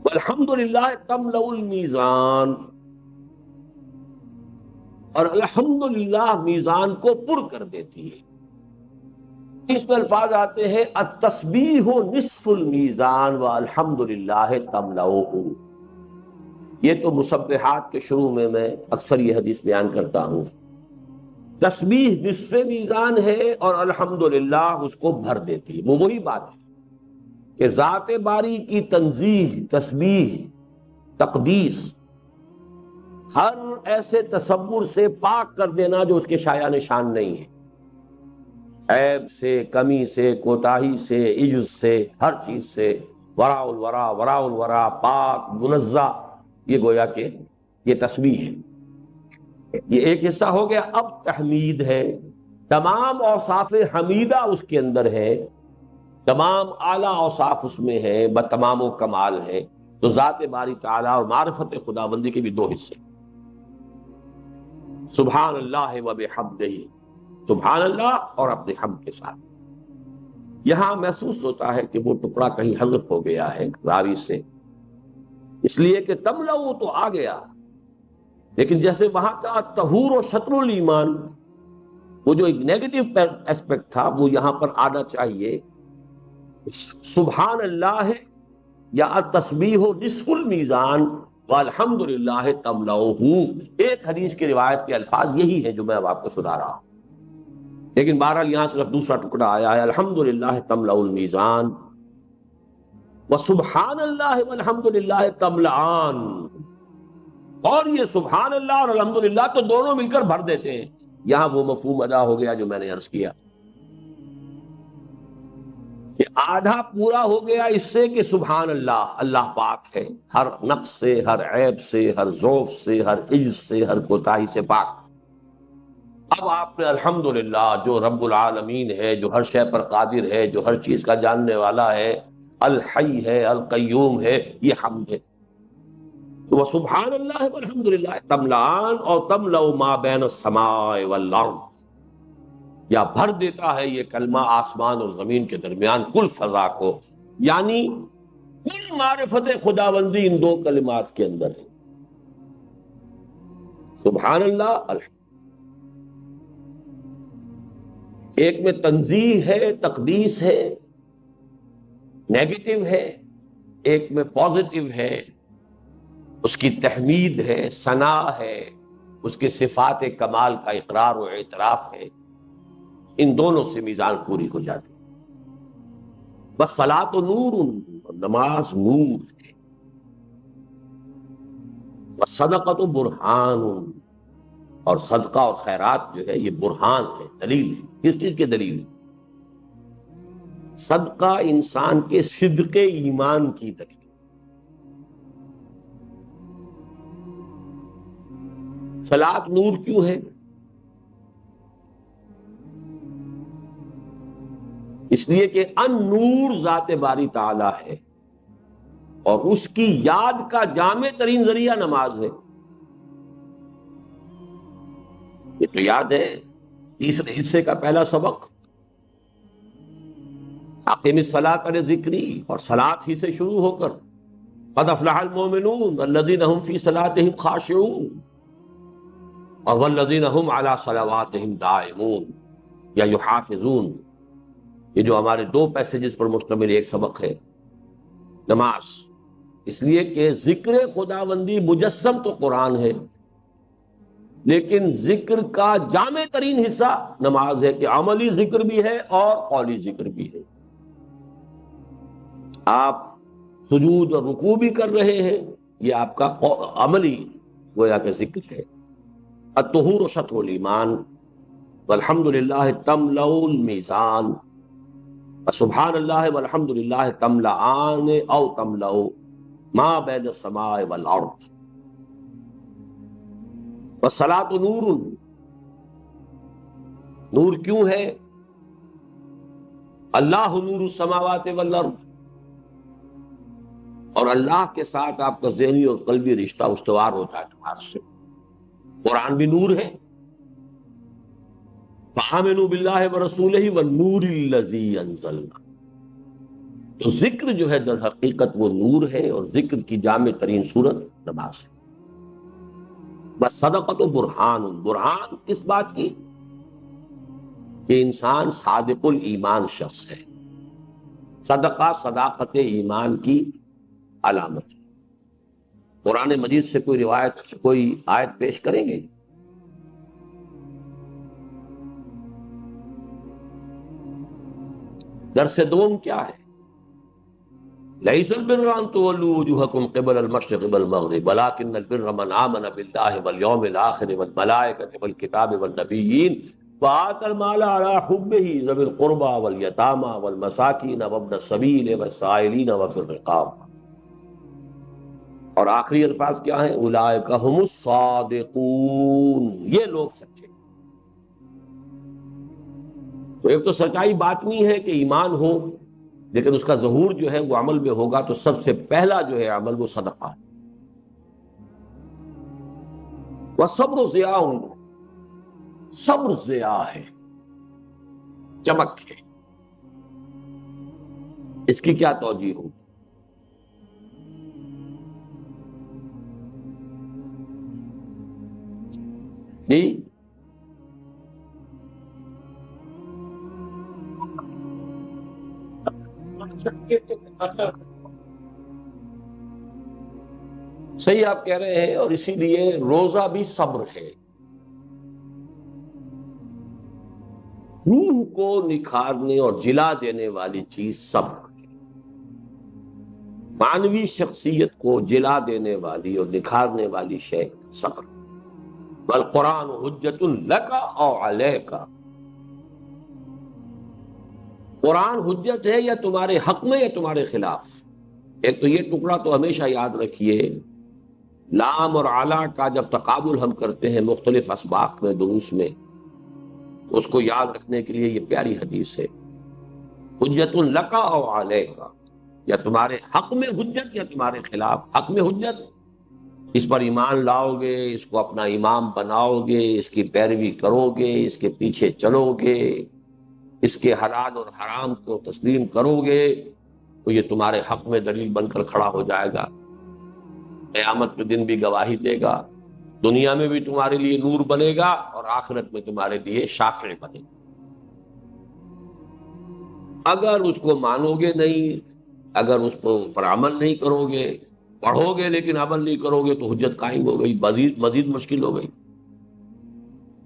والحمدللہ تملأ المیزان، اور الحمدللہ میزان کو پر کر دیتی ہے۔ اس میں الفاظ آتے ہیں التسبیح نصف المیزان والحمدللہ تملأہ۔ یہ تو مسبحات کے شروع میں اکثر یہ حدیث بیان کرتا ہوں۔ تسبیح نصف میزان ہے اور الحمدللہ اس کو بھر دیتی ہے۔ وہ وہی بات ہے کہ ذات باری کی تنزیہ، تسبیح، تقدیس، ہر ایسے تصور سے پاک کر دینا جو اس کے شایع نشان نہیں ہے، عیب سے، کمی سے، کوتاہی سے، عجز سے، ہر چیز سے، وراء الورا، وراء الورا، پاک منزہ، یہ گویا کہ یہ تسبیح ہے۔ یہ ایک حصہ ہو گیا۔ اب تحمید ہے، تمام اوصاف حمیدہ اس کے اندر ہے، تمام اعلیٰ اوصاف اس میں ہے، بتمام و کمال ہے۔ تو ذات باری تعالیٰ اور معرفت خداوندی کے بھی دو حصے، سبحان اللہ و بحمدہ، سبحان اللہ اور اپنے حمد کے ساتھ۔ یہاں محسوس ہوتا ہے کہ وہ ٹکڑا کہیں حذف ہو گیا ہے راوی سے، اس لیے کہ تملؤ تو آ گیا، لیکن جیسے وہاں کا طہور و شطر الایمان، وہ جو ایک نیگیٹو ایسپیکٹ تھا، وہ یہاں پر آنا چاہیے۔ سبحان اللہ ہے یا التسبیح نصف المیزان والحمد للہ تملؤہ، ایک حدیث کی روایت کے الفاظ یہی ہے جو میں اب آپ کو سنا رہا ہوں، لیکن بہرحال یہاں صرف دوسرا ٹکڑا آیا ہے، الحمد للہ تملأ المیزان وسبحان اللہ والحمد للہ تملأان، اور یہ سبحان اللہ اور الحمد للہ تو دونوں مل کر بھر دیتے ہیں۔ یہاں وہ مفہوم ادا ہو گیا جو میں نے عرض کیا کہ آدھا پورا ہو گیا اس سے کہ سبحان اللہ، اللہ پاک ہے ہر نقص سے، ہر عیب سے، ہر ضعف سے، ہر عجز سے، ہر کوتاہی سے پاک۔ اب آپ نے الحمدللہ جو رب العالمین ہے، جو ہر شے پر قادر ہے، جو ہر چیز کا جاننے والا ہے، الحی ہے، القیوم ہے، یہ حمد ہے۔ وہ سبحان اللہ والحمدللہ تملان، اور تملأ ما بین السماء والارض، یا بھر دیتا ہے یہ کلمہ آسمان اور زمین کے درمیان کل فضا کو، یعنی کل معرفت خداوندی ان دو کلمات کے اندر ہے، سبحان اللہ الحمد۔ ایک میں تنزیہ ہے، تقدیس ہے، نیگیٹو ہے، ایک میں پازیٹو ہے، اس کی تحمید ہے، ثنا ہے، اس کے صفات کمال کا اقرار و اعتراف ہے، ان دونوں سے میزان پوری ہو جاتی ہے۔ بس صلاۃ نور، نماز نور ہے، بس صدقۃ برہان، اور صدقہ اور خیرات جو ہے یہ برہان ہے، دلیل ہے۔ کس چیز کی دلیل ہے؟ صدقہ انسان کے صدق ایمان کی دلیل۔ صلاۃ نور کیوں ہے؟ اس لیے کہ ان نور ذات باری تعالی ہے، اور اس کی یاد کا جامع ترین ذریعہ نماز ہے۔ یہ تو یاد ہے تیسرے حصے کا پہلا سبق، اقیم الصلاۃ علی ذکری، اور صلاۃ ہی سے شروع ہو کر قد افلح المؤمنون الذین هم فی صلاتهم خاشعون، اور والذین هم علی صلواتهم دائمون یا یحافظون، یہ جو ہمارے دو پیسیجز پر مشتمل ایک سبق ہے نماز، اس لیے کہ ذکر خداوندی مجسم تو قرآن ہے، لیکن ذکر کا جامع ترین حصہ نماز ہے، کہ عملی ذکر بھی ہے اور قولی ذکر بھی ہے۔ آپ سجود اور رکوع بھی کر رہے ہیں، یہ آپ کا عملی گویا کہ ذکر ہے۔ الطہور شطر الایمان والحمد للہ تملأ المیزان سبحان اللہ والحمد للہ تملأان او تملأ ما بین السماء والارض والصلاۃ نور، نور کیوں ہے؟ اللہ نور السماوات والارض، اور اللہ کے ساتھ آپ کا ذہنی اور قلبی رشتہ استوار ہوتا ہے تمہارے سے۔ قرآن بھی نور ہے، فآمنوا باللہ ورسولہ والنور الذی انزلنا، تو ذکر جو ہے در حقیقت وہ نور ہے، اور ذکر کی جامع ترین صورت نماز ہے۔ بس صدقۃ و برہان، برہان کس بات کی؟ کہ انسان صادق الایمان شخص ہے، صدقہ صداقت ایمان کی علامت ہے۔ قرآن مجید سے کوئی روایت، کوئی آیت پیش کریں گے؟ درس دوم کیا ہے؟ لیس البر ان تولوا وجوہکم قبل المشرق والمغرب ولکن البر من آمن باللہ والیوم الآخر والملائکۃ والکتاب والنبیین وآتى المال على حبه ذوي القربى واليتامى والمساکین وابن السبیل والسائلین وفی الرقاب، اور آخری الفاظ کیا ہیں؟ اولئک هم الصادقون، یہ لوگ سچے۔ تو ایک تو سچائی باطنی ہے کہ ایمان ہو، لیکن اس کا ظہور جو ہے وہ عمل میں ہوگا، تو سب سے پہلا جو ہے عمل وہ صدقہ ہے۔ وَالصَّبْرُ ضِيَاءٌ، صبر ضیاء ہے، چمک ہے۔ اس کی کیا توجیہ ہوگی؟ جی صحیح آپ کہہ رہے ہیں، اور اسی لیے روزہ بھی صبر ہے۔ روح کو نکھارنے اور جلا دینے والی چیز صبر ہے۔ معنوی شخصیت کو جلا دینے والی اور نکھارنے والی شے صبر۔ والقرآن حجت لک او علیک، قرآن حجت ہے یا تمہارے حق میں یا تمہارے خلاف۔ ایک تو یہ ٹکڑا تو ہمیشہ یاد رکھیے، لام اور اعلیٰ کا جب تقابل ہم کرتے ہیں مختلف اسباق میں دروس میں، اس کو یاد رکھنے کے لیے یہ پیاری حدیث ہے، حجت لک او علیک، یا تمہارے حق میں حجت یا تمہارے خلاف۔ حق میں حجت، اس پر ایمان لاؤ گے، اس کو اپنا امام بناؤ گے، اس کی پیروی کرو گے، اس کے پیچھے چلو گے، اس کے حلال اور حرام کو تسلیم کرو گے، تو یہ تمہارے حق میں دلیل بن کر کھڑا ہو جائے گا، قیامت کے دن بھی گواہی دے گا، دنیا میں بھی تمہارے لیے نور بنے گا، اور آخرت میں تمہارے لیے شافع بنے گا۔ اگر اس کو مانو گے نہیں، اگر اس پر عمل نہیں کرو گے، پڑھو گے لیکن عمل نہیں کرو گے، تو حجت قائم ہو گئی، مزید مشکل ہو گئی۔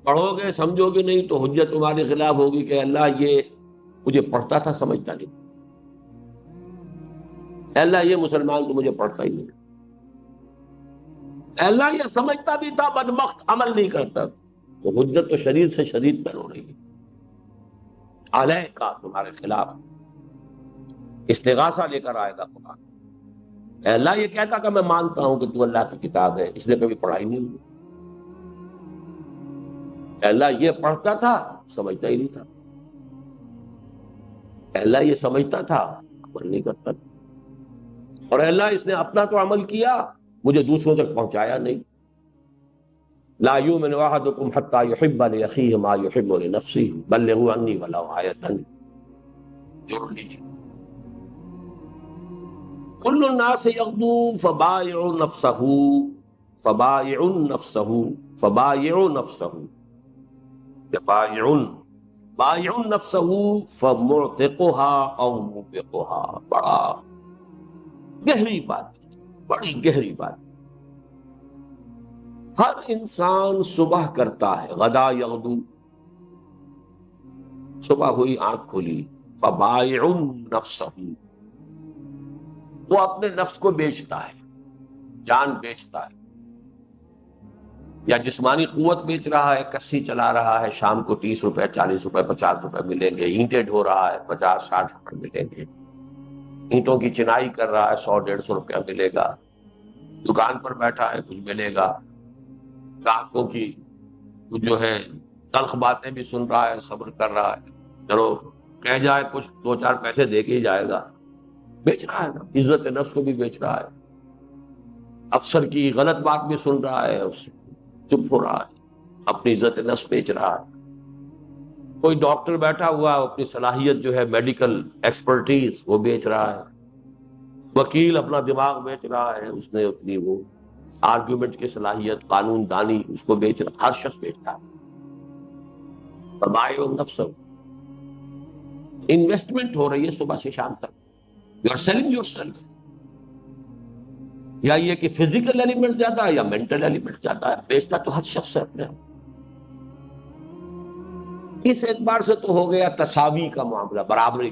پڑھو گے سمجھو گے نہیں تو حجت تمہارے خلاف ہوگی کہ اللہ یہ مجھے پڑھتا تھا سمجھتا نہیں، اللہ یہ مسلمان تو مجھے پڑھتا ہی نہیں، اللہ یہ سمجھتا بھی تھا بدبخت عمل نہیں کرتا۔ تو حجت تو شدید سے شدید پر ہو رہی ہے، علیہ کا تمہارے خلاف استغاثہ لے کر آئے گا قرآن۔ اے اللہ یہ کہتا کہ میں مانتا ہوں کہ تو اللہ کی کتاب ہے، اس نے کبھی پڑھائی نہیں ہوئی۔ اے اللہ یہ پڑھتا تھا سمجھتا ہی نہیں تھا، اے اللہ یہ سمجھتا تھا عمل نہیں کرتا تھا، اور اے اللہ اس نے اپنا تو عمل کیا مجھے دوسروں تک پہنچایا نہیں۔ لا یؤمن احدکم حتی یحب لاخیہ ما یحب لنفسہ بلغوا عنی ولو آیۃ، جوڑ لیجیے۔ کل الناس یغدو فبائع نفسہ فبائع نفسہ فبائع نفسہ بائع نفسہ فمعتقها او موبقها۔ بڑا گہری بات، بڑی گہری بات۔ ہر انسان صبح کرتا ہے، غدا یغدو، صبح ہوئی آنکھ کھلی، فبائع نفسہ، وہ اپنے نفس کو بیچتا ہے، جان بیچتا ہے، یا جسمانی قوت بیچ رہا ہے، کسی چلا رہا ہے، شام کو 30 روپے 40 روپے 50 روپے ملیں گے، اینٹیں ڈھو رہا ہے 50 60 روپے ملیں گے، اینٹوں کی چنائی کر رہا ہے 100 150 روپیہ ملے گا، دکان پر بیٹھا ہے کچھ ملے گا، گاہکوں کی جو ہے تلخ باتیں بھی سن رہا ہے، صبر کر رہا ہے، چلو کہہ جائے کچھ 2 4 پیسے دے کے ہی جائے گا، بیچ رہا ہے نا، عزت نفس کو بھی بیچ رہا ہے، افسر کی غلط بات بھی سن رہا ہے، چپ ہو رہا ہے، اپنی عزت نفس بیچ رہا ہے۔ کوئی ڈاکٹر بیٹھا ہوا ہے، اپنی صلاحیت جو ہے میڈیکل ایکسپرٹیز وہ بیچ رہا ہے، وکیل اپنا دماغ بیچ رہا ہے، اس نے اپنی وہ آرگیومنٹ کی صلاحیت، قانون دانی، اس کو بیچ رہا، ہر شخص بیچ رہا ہے۔ فبائع النفس، انویسٹمنٹ ہو رہی ہے صبح سے شام تک، you are selling yourself, یا یہ کہ فزیکل ایلیمنٹ زیادہ ہے یا مینٹل ایلیمنٹ زیادہ ہے، بیچتا تو ہر شخص ہے اپنے۔ اس اعتبار سے تو ہو گیا تساوی کا معاملہ، برابری